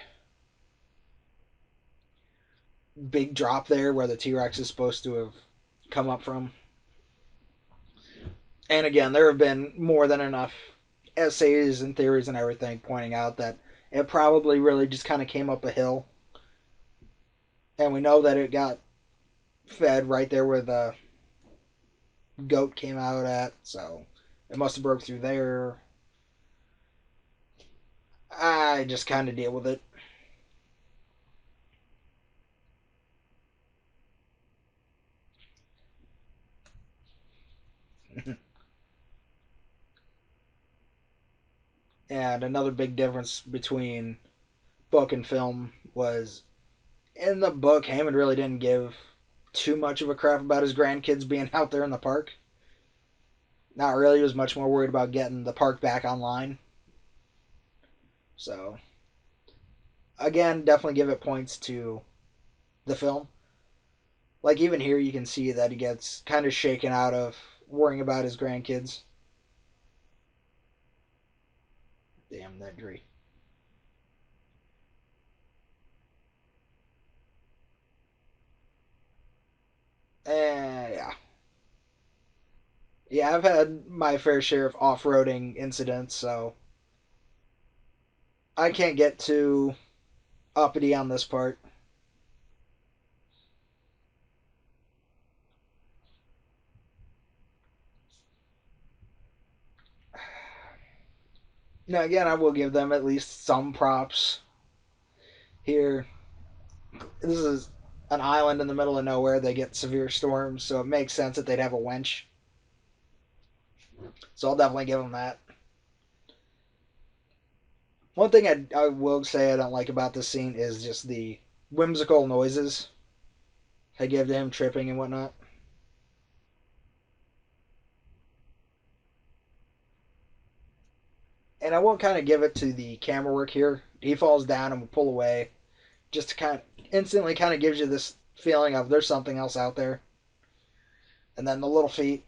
big drop there where the T Rex is supposed to have come up from. And again, there have been more than enough essays and theories and everything pointing out that it probably really just kind of came up a hill. And we know that it got fed right there where the goat came out at, so it must have broke through there. I just kind of deal with it. And another big difference between book and film was in the book, Hammond really didn't give too much of a crap about his grandkids being out there in the park. Not really. He was much more worried about getting the park back online. So, again, definitely give it points to the film. Like, even here, you can see that he gets kind of shaken out of worrying about his grandkids. Damn that Dree. Yeah. Yeah, I've had my fair share of off roading incidents, so I can't get too uppity on this part. Now, again, I will give them at least some props here. This is an island in the middle of nowhere. They get severe storms, so it makes sense that they'd have a winch. So I'll definitely give them that. One thing I will say I don't like about this scene is just the whimsical noises they give to him tripping and whatnot. And I will kind of give it to the camera work here. He falls down and will pull away, just to kind of instantly kind of gives you this feeling of there's something else out there. And then the little feet.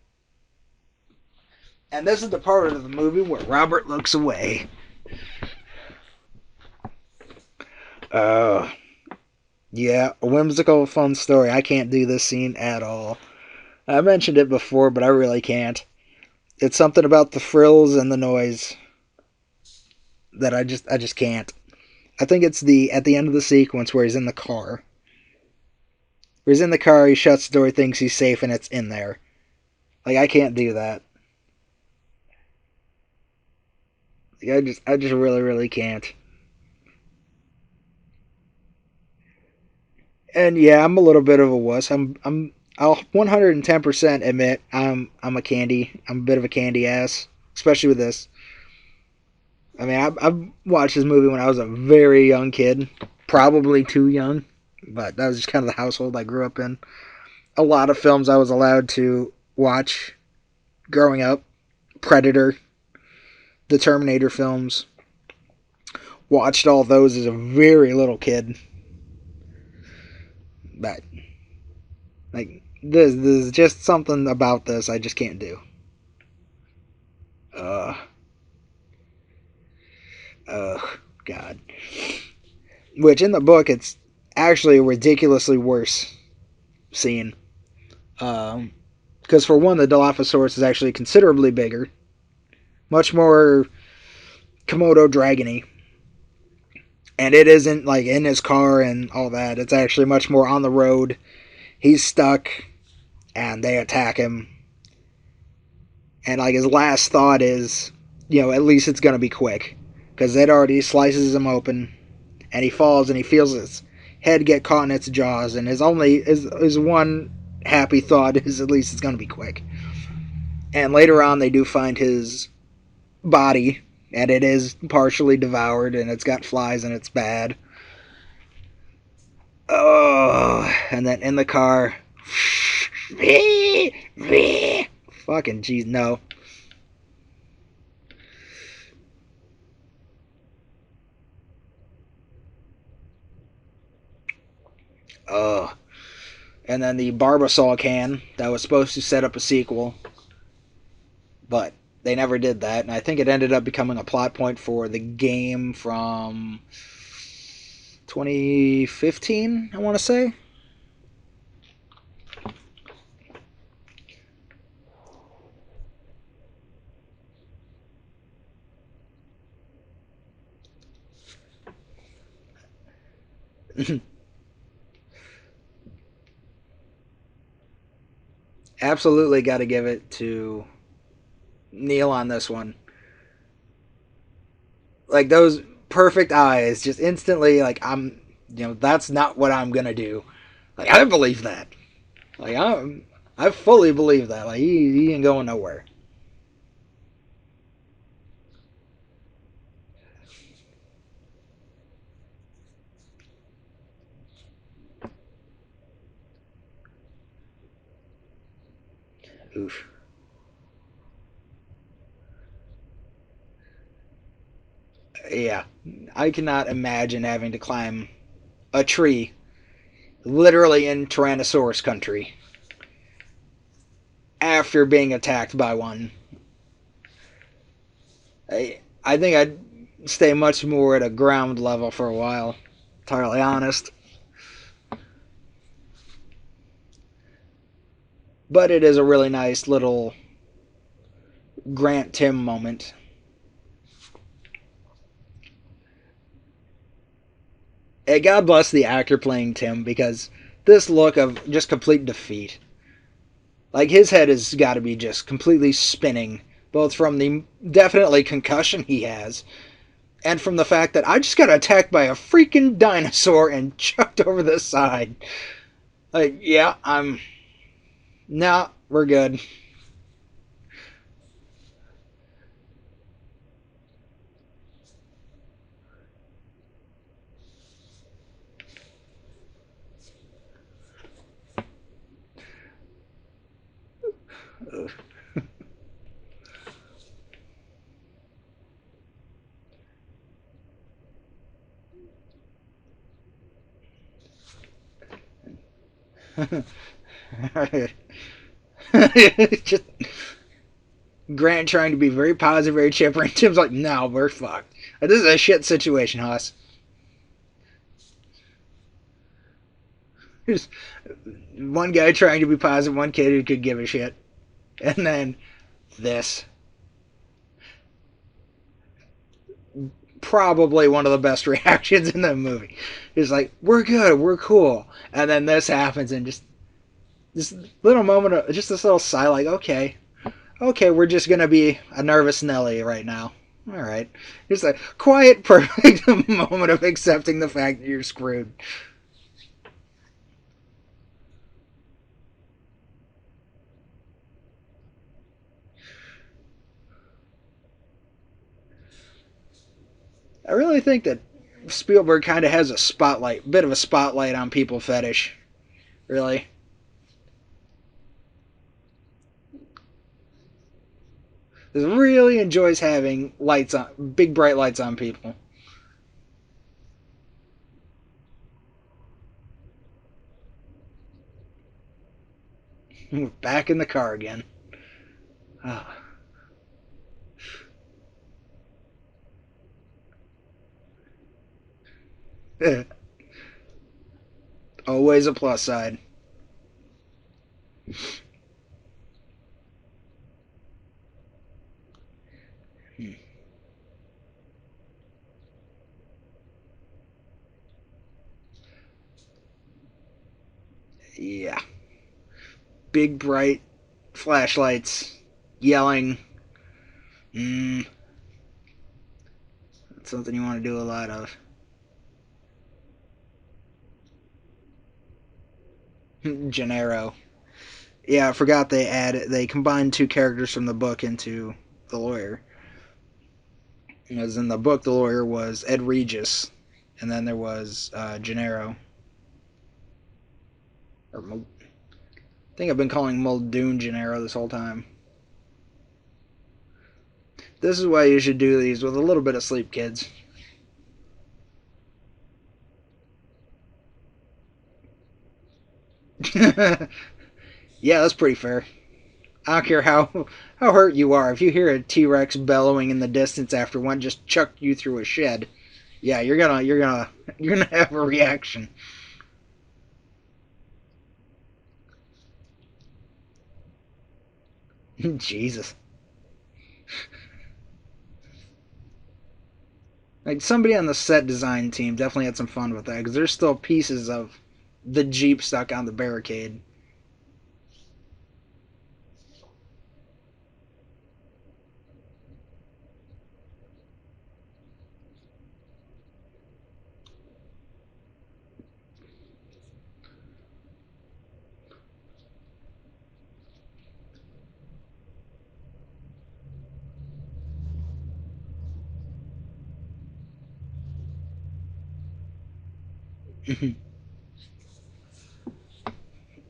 And this is the part of the movie where Robert looks away. Uh, yeah, a whimsical, fun story. I can't do this scene at all. I mentioned it before, but I really can't. It's something about the frills and the noise that I just can't. I think it's the at the end of the sequence where he's in the car. Where he's in the car, he shuts the door, thinks he's safe, and it's in there. Like I can't do that. Like, I just really can't. And yeah, I'm a little bit of a wuss. I'll 110% admit I'm a bit of a candy ass, especially with this. I mean, I watched this movie when I was a very young kid, probably too young, but that was just kind of the household I grew up in. A lot of films I was allowed to watch growing up. Predator, the Terminator films. Watched all those as a very little kid. But like this is just something about this I just can't do. Uh, God. Which in the book it's actually a ridiculously worse scene. Because for one, the Dilophosaurus is actually considerably bigger, much more Komodo dragony, and it isn't like in his car and all that. It's actually much more on the road. He's stuck, and they attack him. And like his last thought is, at least it's gonna be quick, because it already slices him open, and he falls and he feels his head get caught in its jaws, and his one happy thought is at least it's gonna be quick. And later on, they do find his body, and it is partially devoured, and it's got flies, and it's bad. Oh, and then in the car, fucking jeez, no. Oh, and then the Barbasol can that was supposed to set up a sequel, but They never did that, and I think it ended up becoming a plot point for the game from 2015, I want to say. Absolutely got to give it to Neil on this one. Like those perfect eyes, just instantly like that's not what I'm gonna do. Like I believe that. Like I fully believe that. Like he ain't going nowhere. Oof. Yeah, I cannot imagine having to climb a tree, literally in Tyrannosaurus country, after being attacked by one. I think I'd stay much more at a ground level for a while. Entirely honest, but it is a really nice little Grant Tim moment. And God bless the actor playing Tim because this look of just complete defeat. Like his head has got to be just completely spinning, both from the definitely concussion he has, and from the fact that I just got attacked by a freaking dinosaur and chucked over the side. Like, yeah, I'm. Nah, we're good. Just Grant trying to be very positive, very chipper, and Tim's like, "No, we're fucked. This is a shit situation, Hoss." There's one guy trying to be positive, one kid who could give a shit, and then this. Probably one of the best reactions in the movie. He's like, "We're good, we're cool," and then this happens, and just this little moment of just this little sigh, like, "Okay, okay, we're just gonna be a nervous Nelly right now." All right, just a quiet, perfect moment of accepting the fact that you're screwed. I really think that Spielberg kind of has a spotlight, bit of a spotlight on people fetish. Really, he really enjoys having lights on, big bright lights on people. Back in the car again. Oh. Always a plus side. Yeah. Big bright flashlights, yelling. Mm, that's something you want to do a lot of. Gennaro. Yeah, I forgot they combined two characters from the book into the lawyer. As in the book, the lawyer was Ed Regis, and then there was Gennaro. Or I think I've been calling Muldoon Gennaro this whole time. This is why you should do these with a little bit of sleep, kids. Yeah, that's pretty fair. I don't care how hurt you are. If you hear a T Rex bellowing in the distance after one just chucked you through a shed, yeah, you're gonna have a reaction. Jesus. Like somebody on the set design team definitely had some fun with that because there's still pieces of the Jeep stuck on the barricade.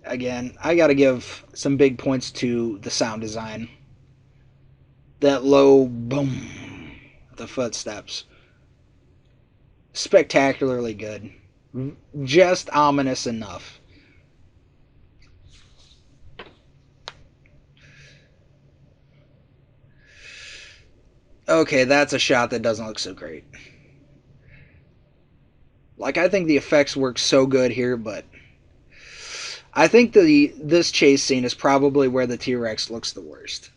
Again, I got to give some big points to the sound design. That low boom, the footsteps, spectacularly good. Just ominous enough. Okay, that's a shot that doesn't look so great. Like I think the effects work so good here, but I think this chase scene is probably where the T Rex looks the worst.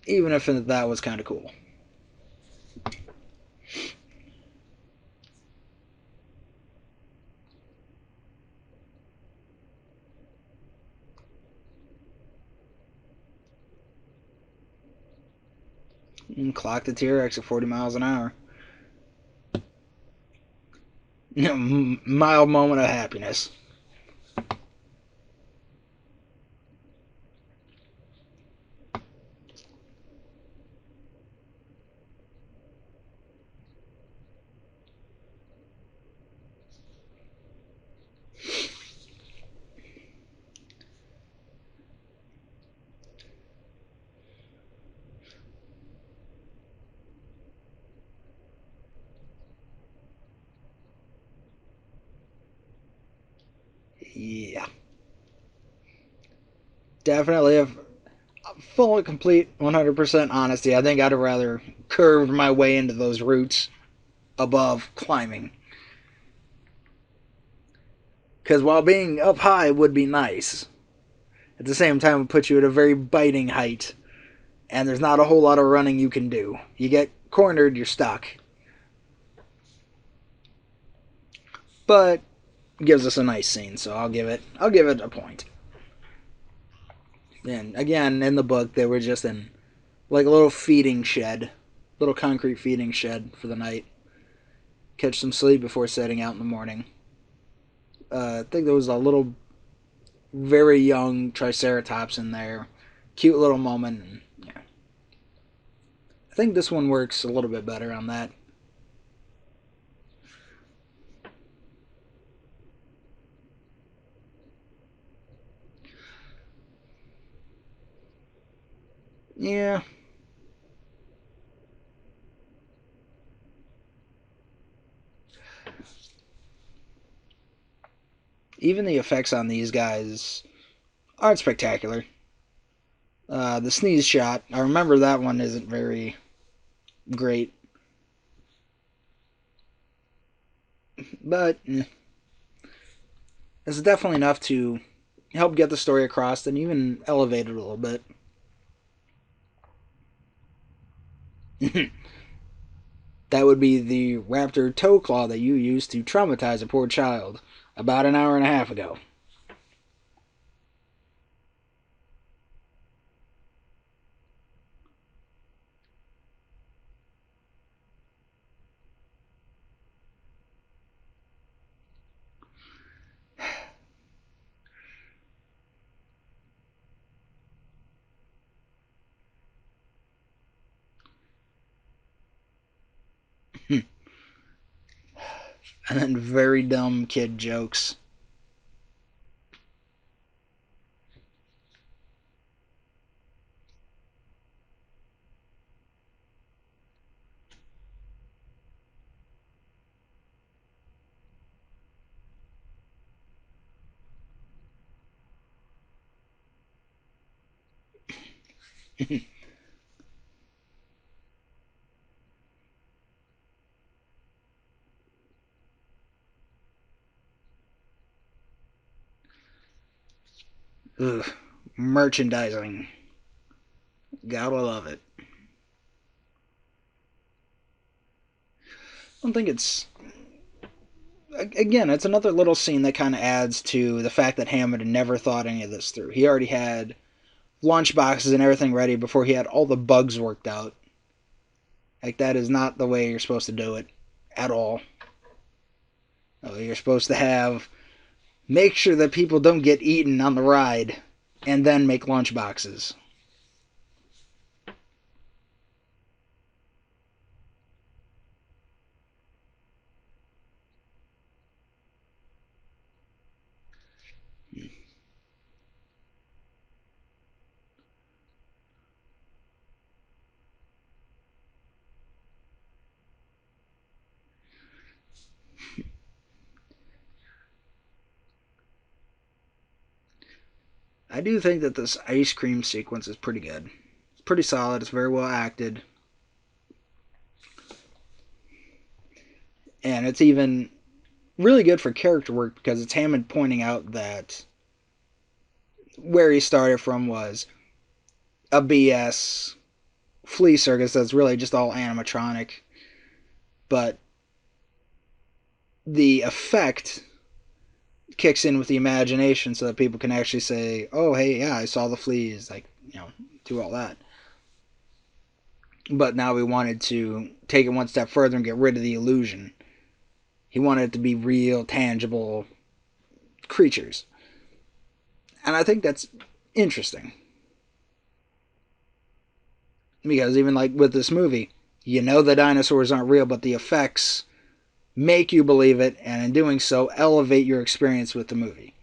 Even if that was kind of cool. And clock the T Rex at 40 miles an hour. Mild moment of happiness. Yeah, definitely. If full and complete 100% honesty, I think I'd have rather curved my way into those roots above climbing. Because while being up high would be nice, at the same time, it would put you at a very biting height, and there's not a whole lot of running you can do. You get cornered, you're stuck. But it gives us a nice scene, so I'll give it a point. And again, in the book, they were just in like a little feeding shed, little concrete feeding shed for the night. Catch some sleep before setting out in the morning. I think there was a little, very young Triceratops in there. Cute little moment. And, yeah. I think this one works a little bit better on that. Yeah. Even the effects on these guys aren't spectacular. The sneeze shot, I remember that one isn't very great, but it's definitely enough to help get the story across and even elevate it a little bit. That would be the raptor toe claw that you used to traumatize a poor child about an hour and a half ago. And then very dumb kid jokes. Ugh. Merchandising. Gotta love it. I don't think it's. Again, it's another little scene that kind of adds to the fact that Hammond had never thought any of this through. He already had lunch boxes and everything ready before he had all the bugs worked out. Like, that is not the way you're supposed to do it at all. You're supposed to have make sure that people don't get eaten on the ride and then make lunch boxes. I do think that this ice cream sequence is pretty good. It's pretty solid. It's very well acted. And it's even really good for character work because it's Hammond pointing out that where he started from was a BS flea circus that's really just all animatronic. But the effect kicks in with the imagination so that people can actually say, oh, hey, yeah, I saw the fleas. Like, do all that. But now we wanted to take it one step further and get rid of the illusion. He wanted it to be real, tangible creatures. And I think that's interesting. Because even like with this movie, you know the dinosaurs aren't real, but the effects make you believe it, and in doing so, elevate your experience with the movie.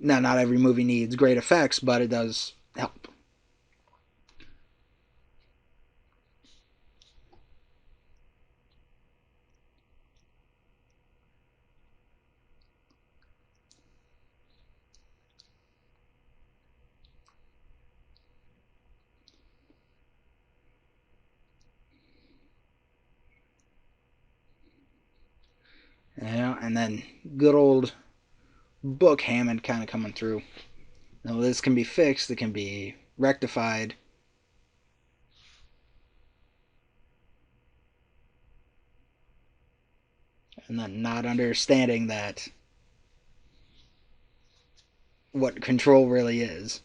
Now, not every movie needs great effects, but it does help. And then good old book Hammond kind of coming through. Now, this can be fixed, it can be rectified, and then not understanding that what control really is.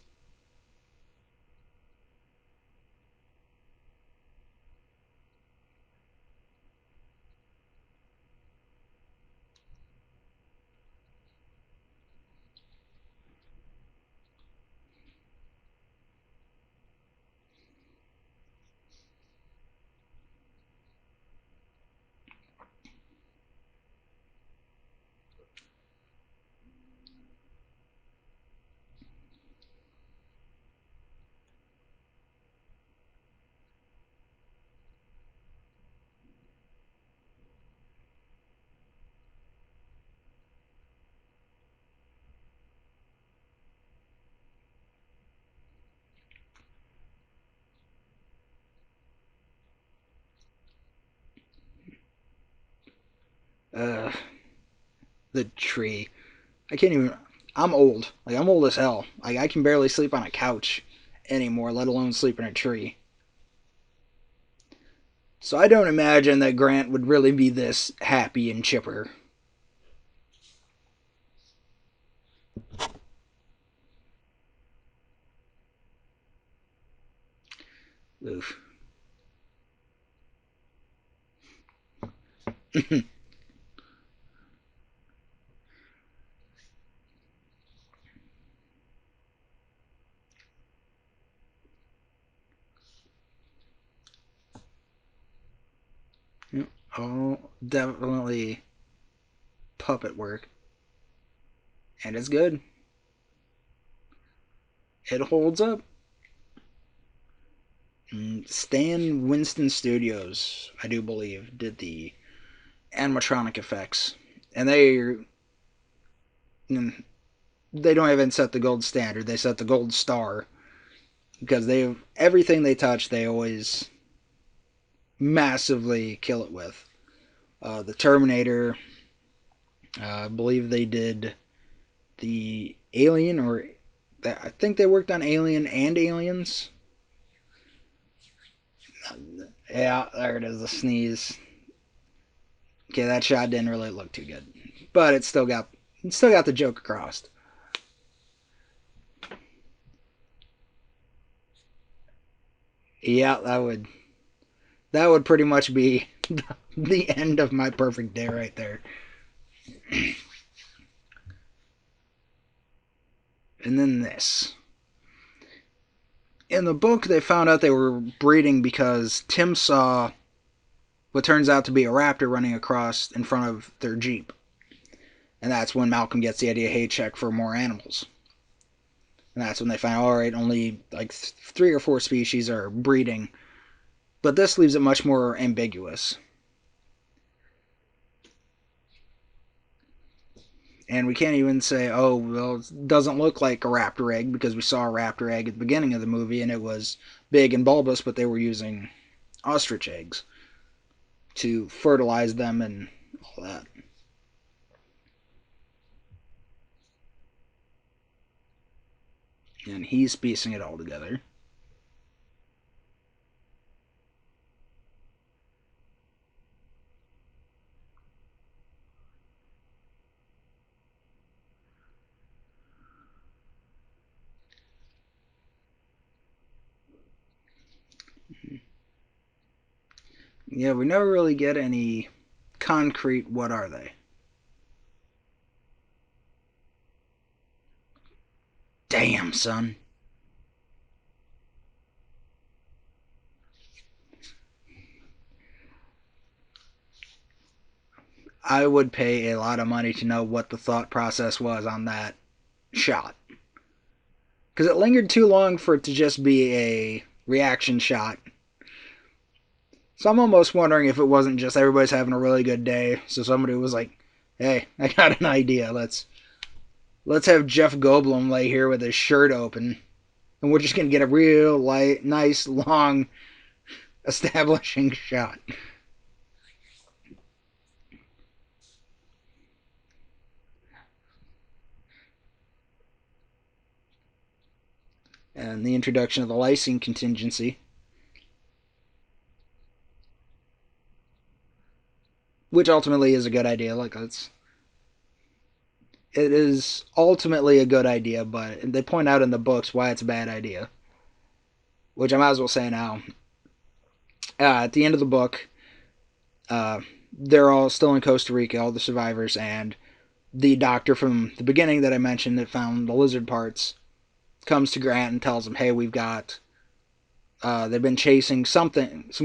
Uh, the tree. I can't even. I'm old. Like, I'm old as hell. Like, I can barely sleep on a couch anymore, let alone sleep in a tree. So I don't imagine that Grant would really be this happy and chipper. Oof. Oh, definitely puppet work. And it's good. It holds up. Stan Winston Studios, I do believe, did the animatronic effects. And they don't even set the gold standard, they set the gold star because they everything they touch, they always massively kill it with. The Terminator, I believe they did the Alien, or I think they worked on Alien and Aliens. Yeah, there it is, the sneeze. Okay, that shot didn't really look too good, but it still got the joke across. Yeah, that would pretty much be the end of my perfect day right there. And then this. In the book, they found out they were breeding because Tim saw what turns out to be a raptor running across in front of their Jeep. And that's when Malcolm gets the idea, hey, check for more animals. And that's when they find, all right, only like 3 or 4 species are breeding. But this leaves it much more ambiguous. And we can't even say, oh, well, it doesn't look like a raptor egg because we saw a raptor egg at the beginning of the movie and it was big and bulbous, but they were using ostrich eggs to fertilize them and all that. And he's piecing it all together. Yeah, we never really get any concrete what are they. Damn, son. I would pay a lot of money to know what the thought process was on that shot. Because it lingered too long for it to just be a reaction shot. So I'm almost wondering if it wasn't just everybody's having a really good day. So somebody was like, hey, I got an idea. Let's have Jeff Goldblum lay here with his shirt open. And we're just going to get a real light, nice, long, establishing shot. And the introduction of the lysine contingency, which ultimately is a good idea. It is ultimately a good idea, but they point out in the books why it's a bad idea, which I might as well say now. At the end of the book, uh, they're all still in Costa Rica, all the survivors, and the doctor from the beginning that I mentioned that found the lizard parts comes to Grant and tells him, "Hey, we've got they've been chasing some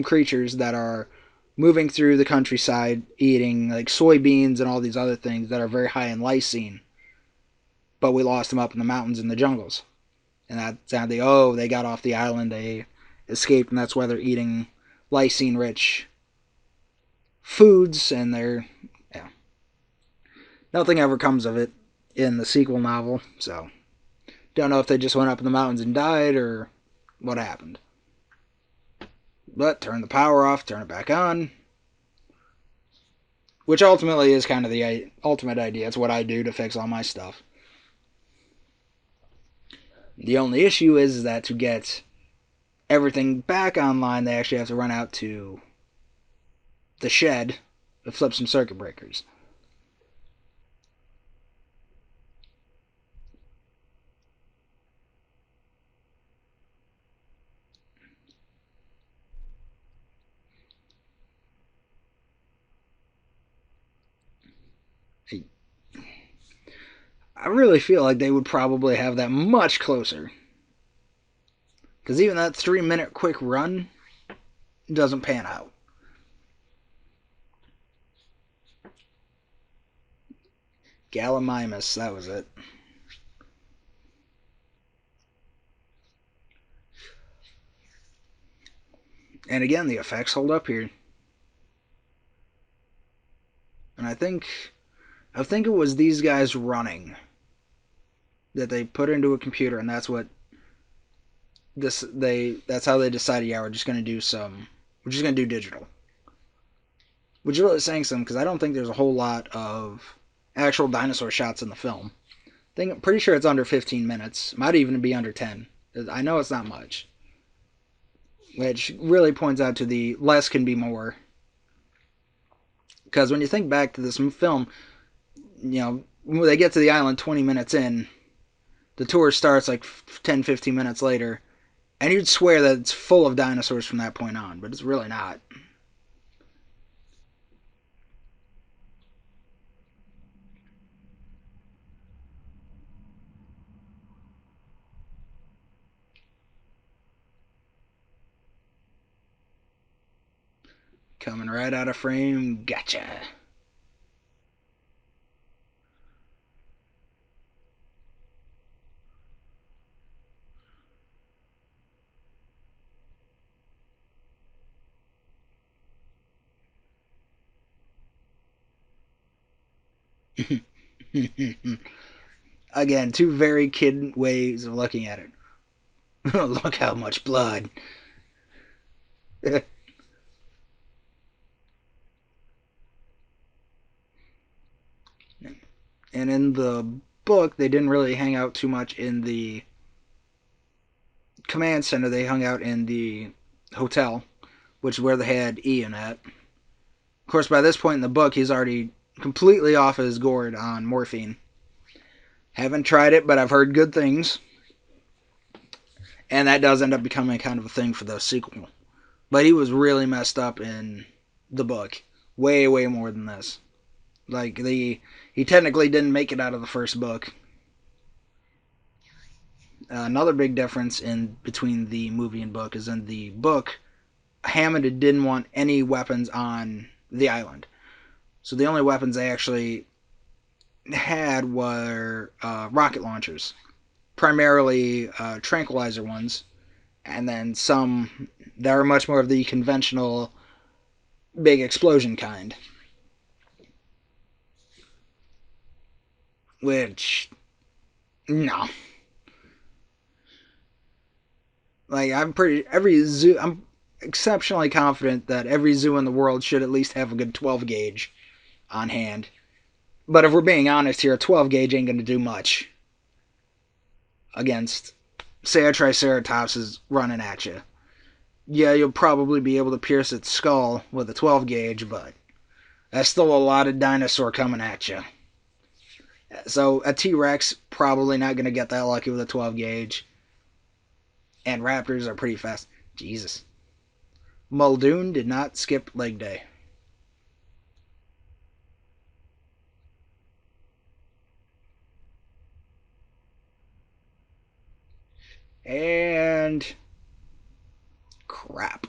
creatures that are moving through the countryside, eating like soybeans and all these other things that are very high in lysine. But we lost them up in the mountains and the jungles, and that's how they got off the island, they escaped, and that's why they're eating lysine-rich foods, and they're yeah, nothing ever comes of it in the sequel novel. So don't know if they just went up in the mountains and died or what happened. But turn the power off, turn it back on, which ultimately is kind of the ultimate idea. It's what I do to fix all my stuff. The only issue is that to get everything back online, they actually have to run out to the shed to flip some circuit breakers. I really feel like they would probably have that much closer. Because even that 3 minute quick run doesn't pan out. Gallimimus, that was it. And again, the effects hold up here. And I think it was these guys running that they put into a computer, and that's what that's how they decided. Yeah, we're just gonna do digital, which is really saying something because I don't think there's a whole lot of actual dinosaur shots in the film. Pretty sure it's under 15 minutes. Might even be under 10. I know it's not much, which really points out to the less can be more. Because when you think back to this film, when they get to the island 20 minutes in, the tour starts like 10, 15 minutes later, and you'd swear that it's full of dinosaurs from that point on, but it's really not. Coming right out of frame, gotcha. Again, two very kid ways of looking at it. Look how much blood. And in the book, they didn't really hang out too much in the command center. They hung out in the hotel, which is where they had Ian at. Of course, by this point in the book, he's already completely off his gourd on morphine. Haven't tried it, but I've heard good things. And that does end up becoming kind of a thing for the sequel. But he was really messed up in the book. Way, way more than this. Like, he technically didn't make it out of the first book. Another big difference in between the movie and book is in the book, Hammond didn't want any weapons on the island. So the only weapons they actually had were rocket launchers, primarily tranquilizer ones, and then some that are much more of the conventional big explosion kind. Which, no. Like, I'm exceptionally confident that every zoo in the world should at least have a good 12 gauge on hand. But if we're being honest here, a 12 gauge ain't going to do much against, say, a Triceratops is running at you. Yeah, you'll probably be able to pierce its skull with a 12 gauge, but that's still a lot of dinosaur coming at you. So a T Rex probably not going to get that lucky with a 12 gauge. And raptors are pretty fast. Jesus. Muldoon did not skip leg day. And crap.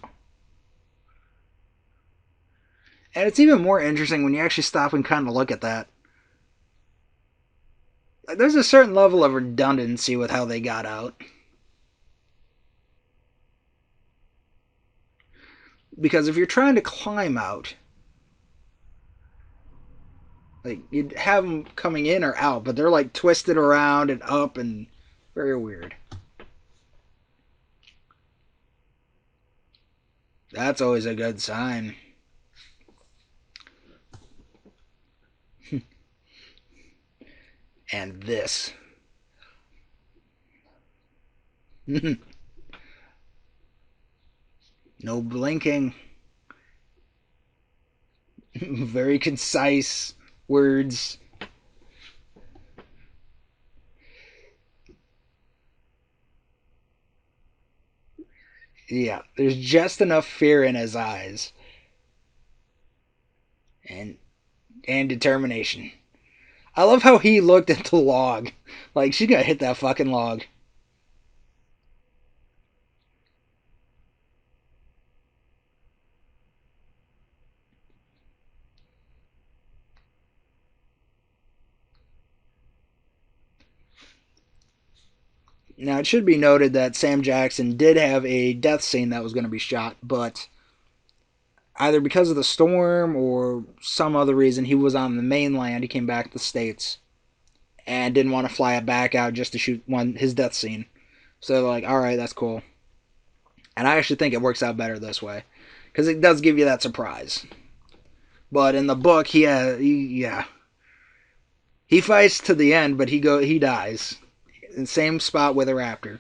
And it's even more interesting when you actually stop and kind of look at that. Like, there's a certain level of redundancy with how they got out. Because if you're trying to climb out, like, you'd have them coming in or out, but they're like twisted around and up and very weird. That's always a good sign. And this. No blinking. Very concise words. Yeah, there's just enough fear in his eyes and determination. I love how he looked at the log. Like, she's gonna hit that fucking log. Now, it should be noted that Sam Jackson did have a death scene that was going to be shot, but either because of the storm or some other reason, he was on the mainland. He came back to the States and didn't want to fly it back out just to shoot his death scene. So they're like, all right, that's cool. And I actually think it works out better this way because it does give you that surprise. But in the book, yeah, he fights to the end, but he dies in the same spot with a raptor.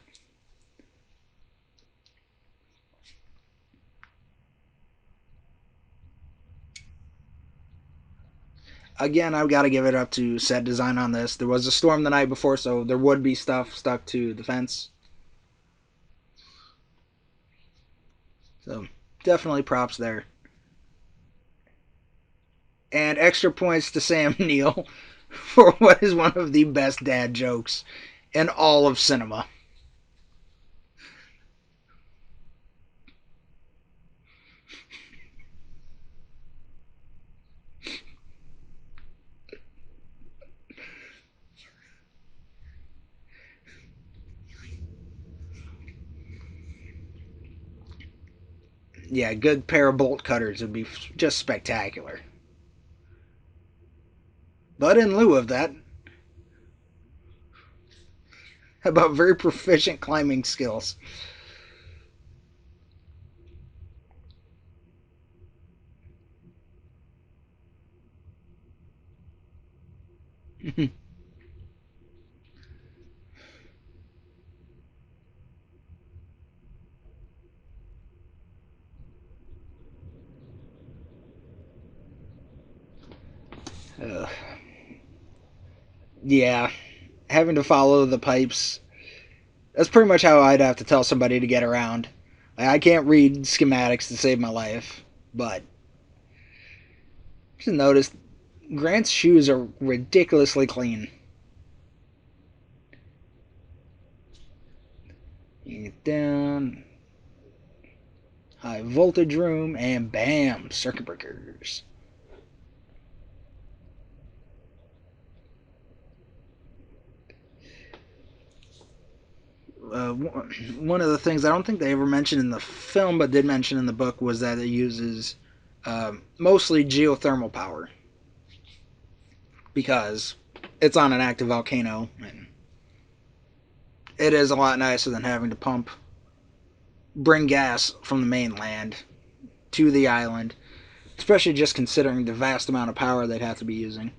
Again, I've got to give it up to set design on this. There was a storm the night before, so there would be stuff stuck to the fence. So definitely props there. And extra points to Sam Neill for what is one of the best dad jokes in all of cinema. Yeah, a good pair of bolt cutters would be just spectacular. But in lieu of that, how about very proficient climbing skills? uh, yeah, having to follow the pipes. That's pretty much how I'd have to tell somebody to get around. I can't read schematics to save my life, but just notice Grant's shoes are ridiculously clean. You get down, high voltage room, and bam, circuit breakers. One of the things I don't think they ever mentioned in the film, but did mention in the book, was that it uses mostly geothermal power because it's on an active volcano, and it is a lot nicer than having to bring gas from the mainland to the island, especially just considering the vast amount of power they'd have to be using.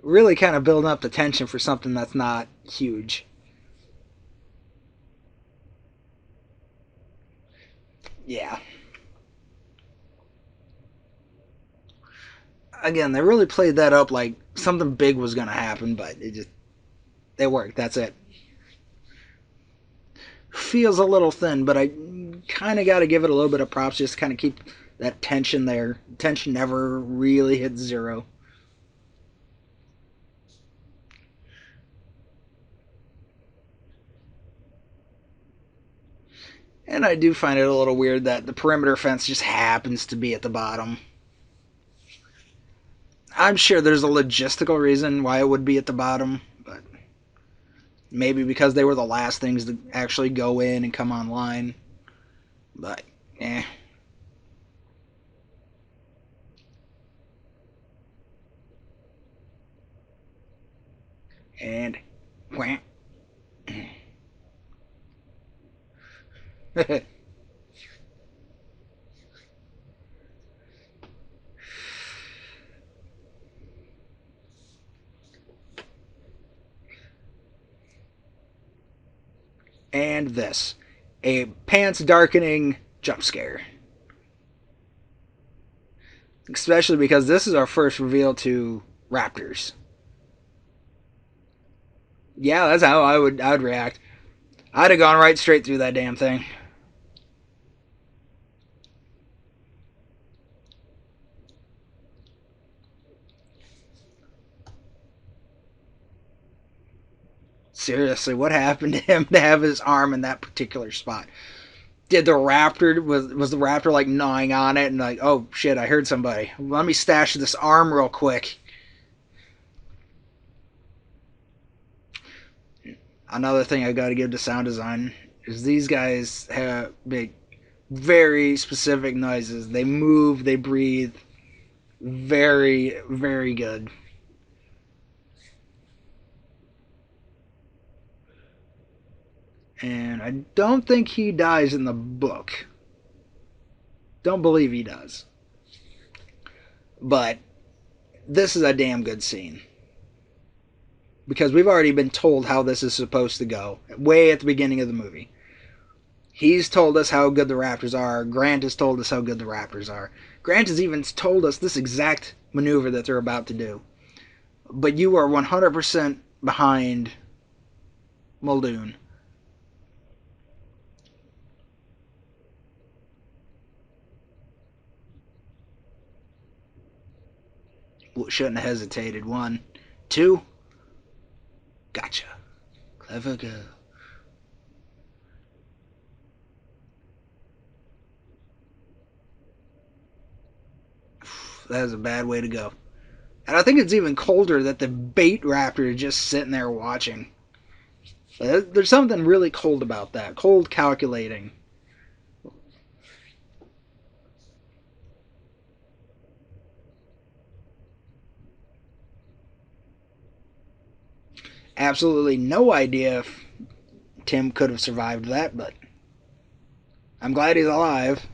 Really kind of building up the tension for something that's not huge. Yeah. Again, they really played that up like something big was going to happen, but it worked. That's it. Feels a little thin, but I kind of got to give it a little bit of props just to kind of keep that tension there. Tension never really hits zero. And I do find it a little weird that the perimeter fence just happens to be at the bottom. I'm sure there's a logistical reason why it would be at the bottom, but maybe because they were the last things to actually go in and come online. But, eh. And, wham. And this. A pants darkening jump scare. Especially because this is our first reveal to raptors. Yeah, that's how I would react. I'd have gone right straight through that damn thing. Seriously, what happened to him to have his arm in that particular spot? Did the raptor was the raptor like gnawing on it and like, oh shit, I heard somebody. Let me stash this arm real quick. Another thing I got to give to sound design is these guys have big Very specific noises. They move, they breathe. Very, very good. And I don't think he dies in the book. Don't believe he does. But this is a damn good scene. Because we've already been told how this is supposed to go way at the beginning of the movie. He's told us how good the Raptors are. Grant has told us how good the Raptors are. Grant has even told us this exact maneuver that they're about to do. But you are 100% behind Muldoon. Shouldn't have hesitated. One, two. Gotcha. Clever girl. That is a bad way to go. And I think it's even colder that the bait raptor is just sitting there watching. There's something really cold about that. Cold calculating. Absolutely no idea if Tim could have survived that, but I'm glad he's alive.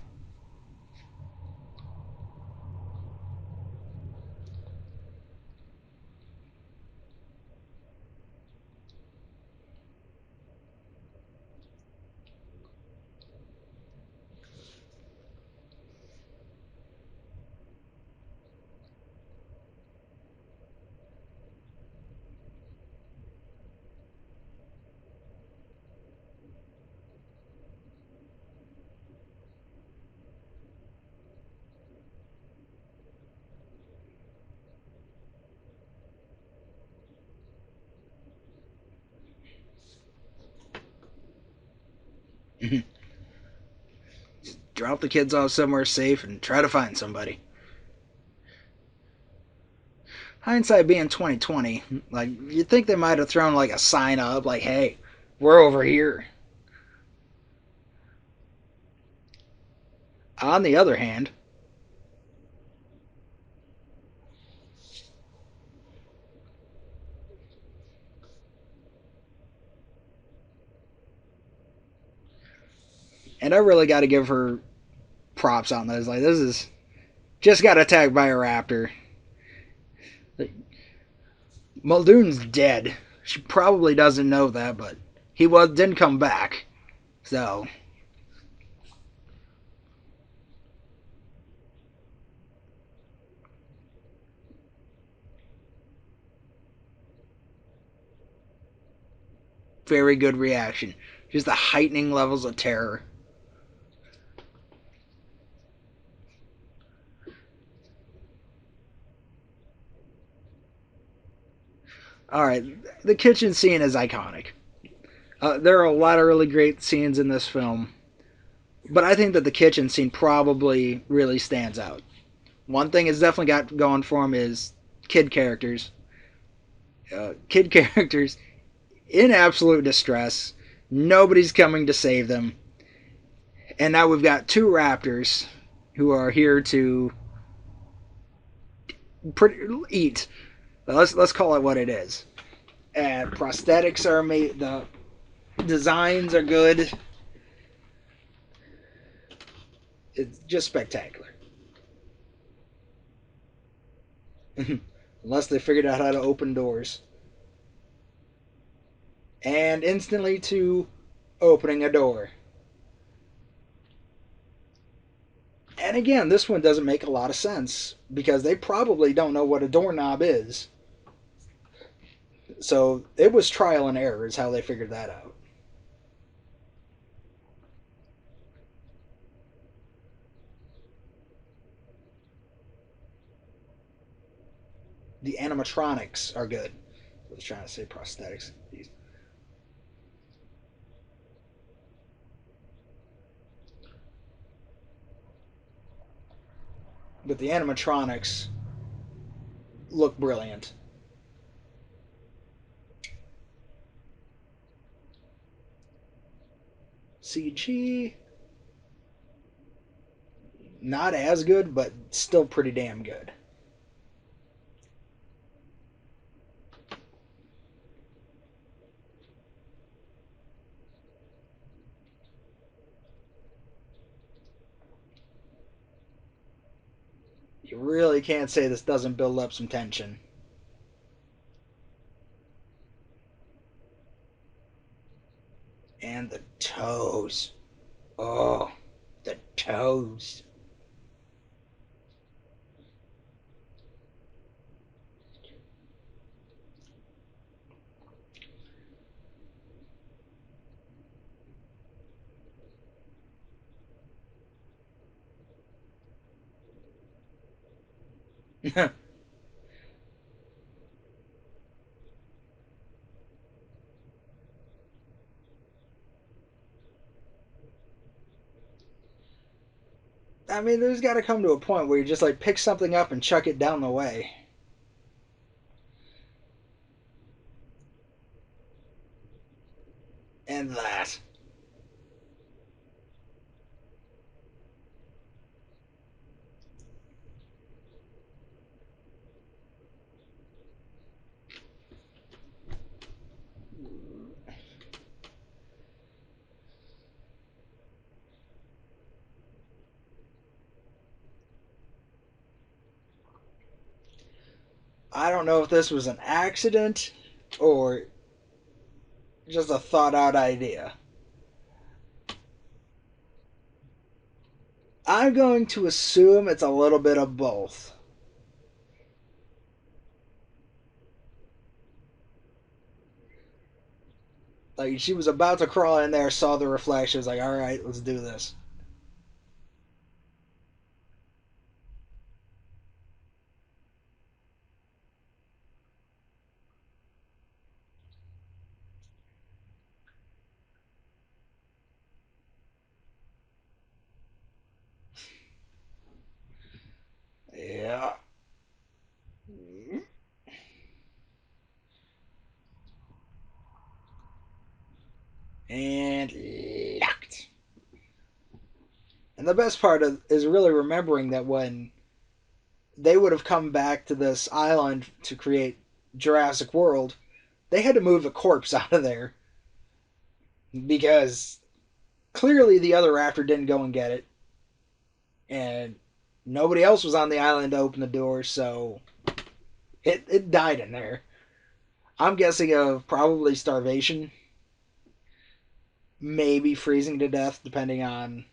Drop the kids off somewhere safe and try to find somebody. Hindsight being 2020, like you'd think they might have thrown like a sign up, like, "Hey, we're over here." On the other hand, and I really got to give her props on this. Like, this is just got attacked by a raptor. Like, Muldoon's dead. She probably doesn't know that, but he didn't come back. So very good reaction. Just the heightening levels of terror. All right, the kitchen scene is iconic. There are a lot of really great scenes in this film, but I think that the kitchen scene probably really stands out. One thing it's definitely got going for him is kid characters. Kid characters in absolute distress. Nobody's coming to save them. And now we've got two raptors who are here to eat. Let's call it what it is. And prosthetics are made. The designs are good. It's just spectacular. Unless they figured out how to open doors. And instantly to opening a door. And again, this one doesn't make a lot of sense because they probably don't know what a doorknob is. So it was trial and error, is how they figured that out. The animatronics are good. I was trying to say prosthetics. But the animatronics look brilliant. CG. Not as good, but still pretty damn good. You really can't say this doesn't build up some tension. And the toes. Oh, the toes. I mean, there's got to come to a point where you just like pick something up and chuck it down the way. And that. I don't know if this was an accident or just a thought out idea. I'm going to assume it's a little bit of both. Like she was about to crawl in there, saw the reflection, was like, "All right, let's do this." Yeah. And locked. And the best part is really remembering that when they would have come back to this island to create Jurassic World, they had to move the corpse out of there because clearly the other raptor didn't go and get it, and nobody else was on the island to open the door, so it died in there. I'm guessing of probably starvation, maybe freezing to death, depending on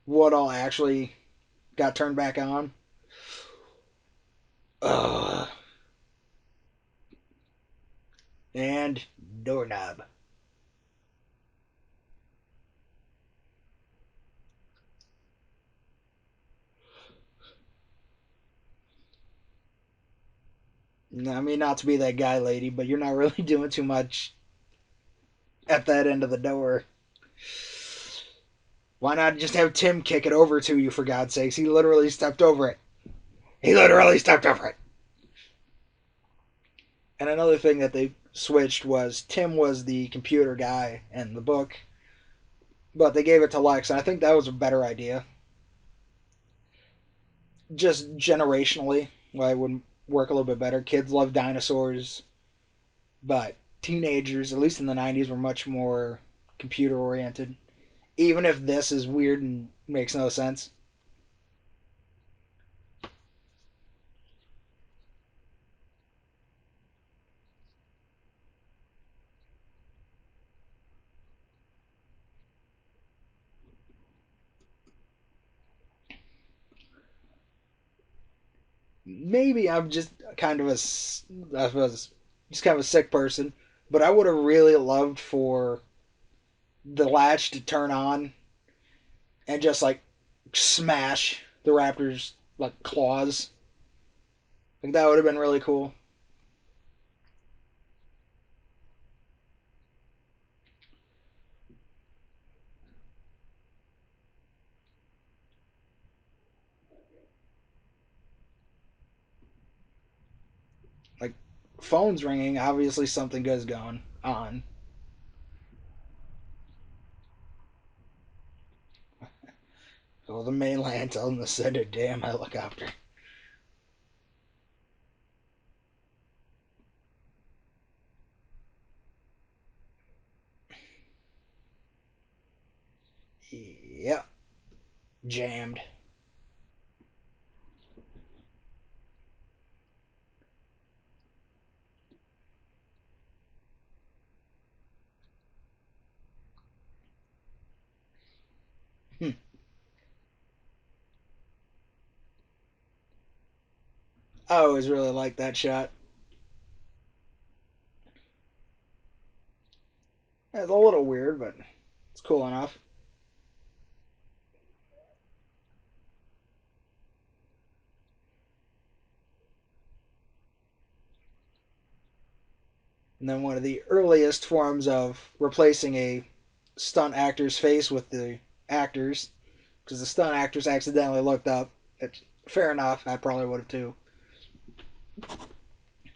what all actually got turned back on. Ugh. And doorknob. I mean, not to be that guy, lady, but you're not really doing too much at that end of the door. Why not just have Tim kick it over to you, for God's sakes? He literally stepped over it. He literally stepped over it. And another thing that they switched was Tim was the computer guy in the book, but they gave it to Lex, and I think that was a better idea. Just generationally, why it would work a little bit better. Kids love dinosaurs, but teenagers, at least in the 90s, were much more computer oriented. Even if this is weird and makes no sense. Maybe I'm just kind of just kind of a sick person, but I would have really loved for the latch to turn on and just like smash the raptor's like claws. Like that would have been really cool. Like phones ringing, obviously something good's going on. Well, the mainland telling them to send a damn helicopter. Yep, jammed. Hmm. I always really liked that shot. It's a little weird, but it's cool enough. And then one of the earliest forms of replacing a stunt actor's face with the actors, because the stunt actors accidentally looked up. It's fair enough. I probably would have too.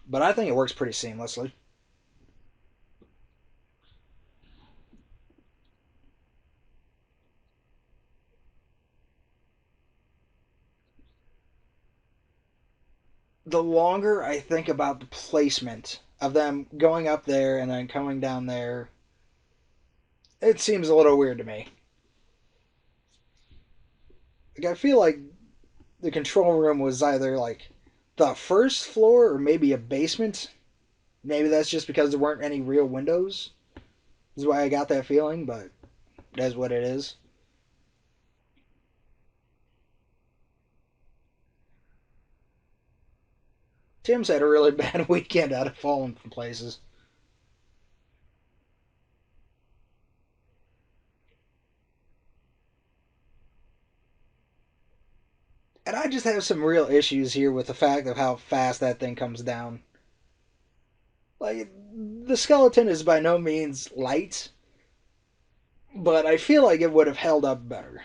But I think it works pretty seamlessly. The longer I think about the placement of them going up there and then coming down there, it seems a little weird to me. Like, I feel like the control room was either like the first floor or maybe a basement. Maybe that's just because there weren't any real windows. Is why I got that feeling, but that's what it is. Tim's had a really bad weekend out of falling from places. And I just have some real issues here with the fact of how fast that thing comes down. Like, the skeleton is by no means light, but I feel like it would have held up better.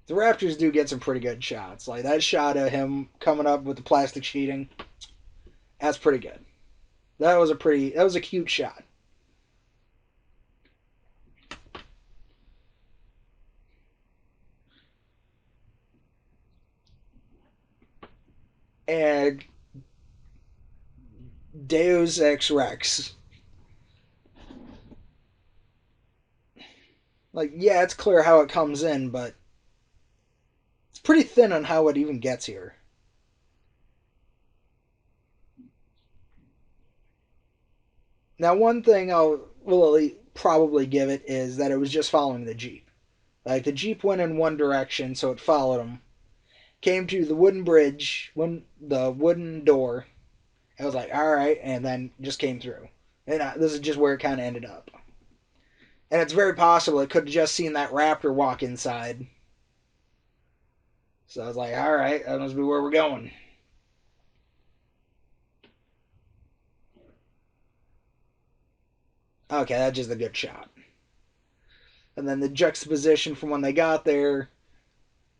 The Raptors do get some pretty good shots. Like, that shot of him coming up with the plastic sheeting, that's pretty good. That was a cute shot. And Deus Ex Rex. Like, yeah, it's clear how it comes in, but it's pretty thin on how it even gets here. Now, one thing I'll will probably give it is that it was just following the Jeep. Like, the Jeep went in one direction, so it followed him. Came to the wooden bridge, the wooden door. I was like, all right, and then just came through. And this is just where it kind of ended up. And it's very possible it could have just seen that raptor walk inside. So I was like, all right, that must be where we're going. Okay, that's just a good shot. And then the juxtaposition from when they got there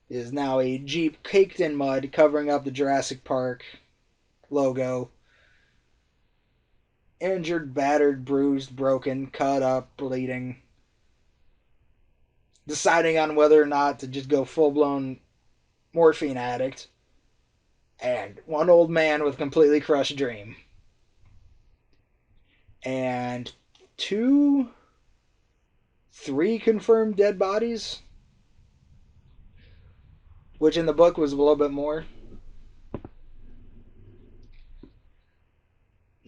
is now a Jeep caked in mud covering up the Jurassic Park logo. Injured, battered, bruised, broken, cut up, bleeding. Deciding on whether or not to just go full blown morphine addict. And one old man with a completely crushed dream. And two, three confirmed dead bodies, which in the book was a little bit more.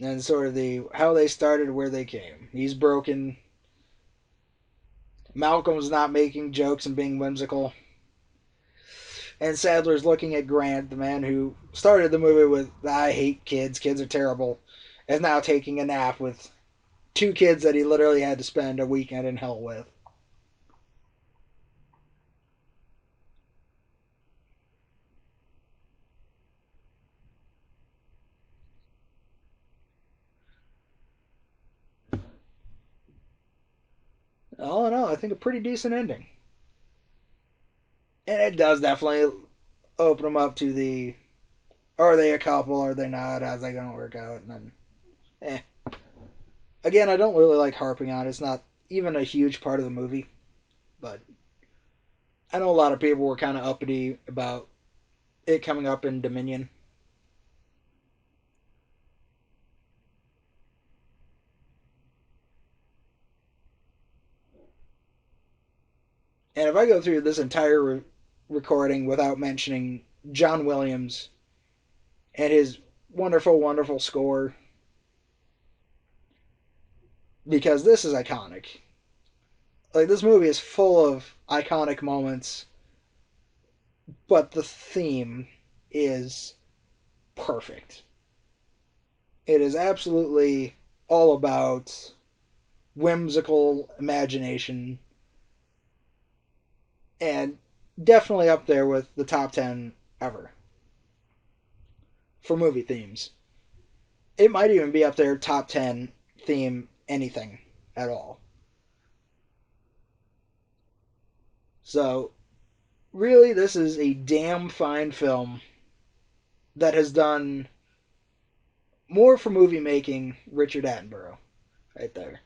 And sort of the how they started, where they came. He's broken. Malcolm's not making jokes and being whimsical. And Sadler's looking at Grant, the man who started the movie with "I hate kids, kids are terrible," is now taking a nap with two kids that he literally had to spend a weekend in hell with. All in all, I think a pretty decent ending. And it does definitely open them up to the are they a couple, are they not, how's that going to work out? And then, eh. Again, I don't really like harping on it. It's not even a huge part of the movie. But I know a lot of people were kind of uppity about it coming up in Dominion. And if I go through this entire recording without mentioning John Williams and his wonderful, wonderful score, because this is iconic. Like, this movie is full of iconic moments, but the theme is perfect. It is absolutely all about whimsical imagination and definitely up there with the top 10 ever for movie themes. It might even be up there top 10 theme anything at all. So, really, this is a damn fine film that has done more for movie making Richard Attenborough right there.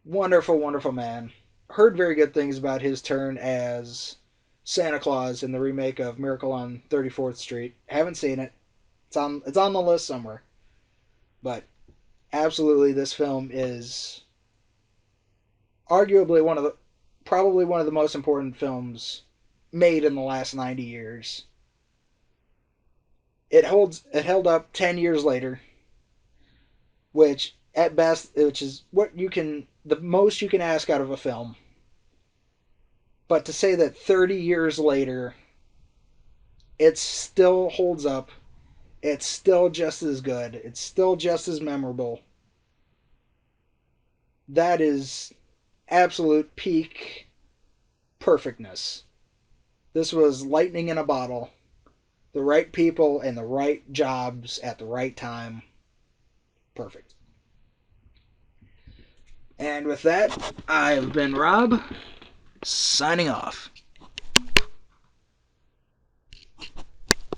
Wonderful, wonderful man. Heard very good things about his turn as Santa Claus in the remake of Miracle on 34th Street. Haven't seen it. It's on the list somewhere. But absolutely, this film is arguably probably one of the most important films made in the last 90 years. It held up 10 years later, which at best, which is the most you can ask out of a film. But to say that 30 years later it still holds up, it's still just as good, it's still just as memorable, that is absolute peak perfectness. This was lightning in a bottle. The right people and the right jobs at the right time. Perfect. And with that, I've been Rob, signing off.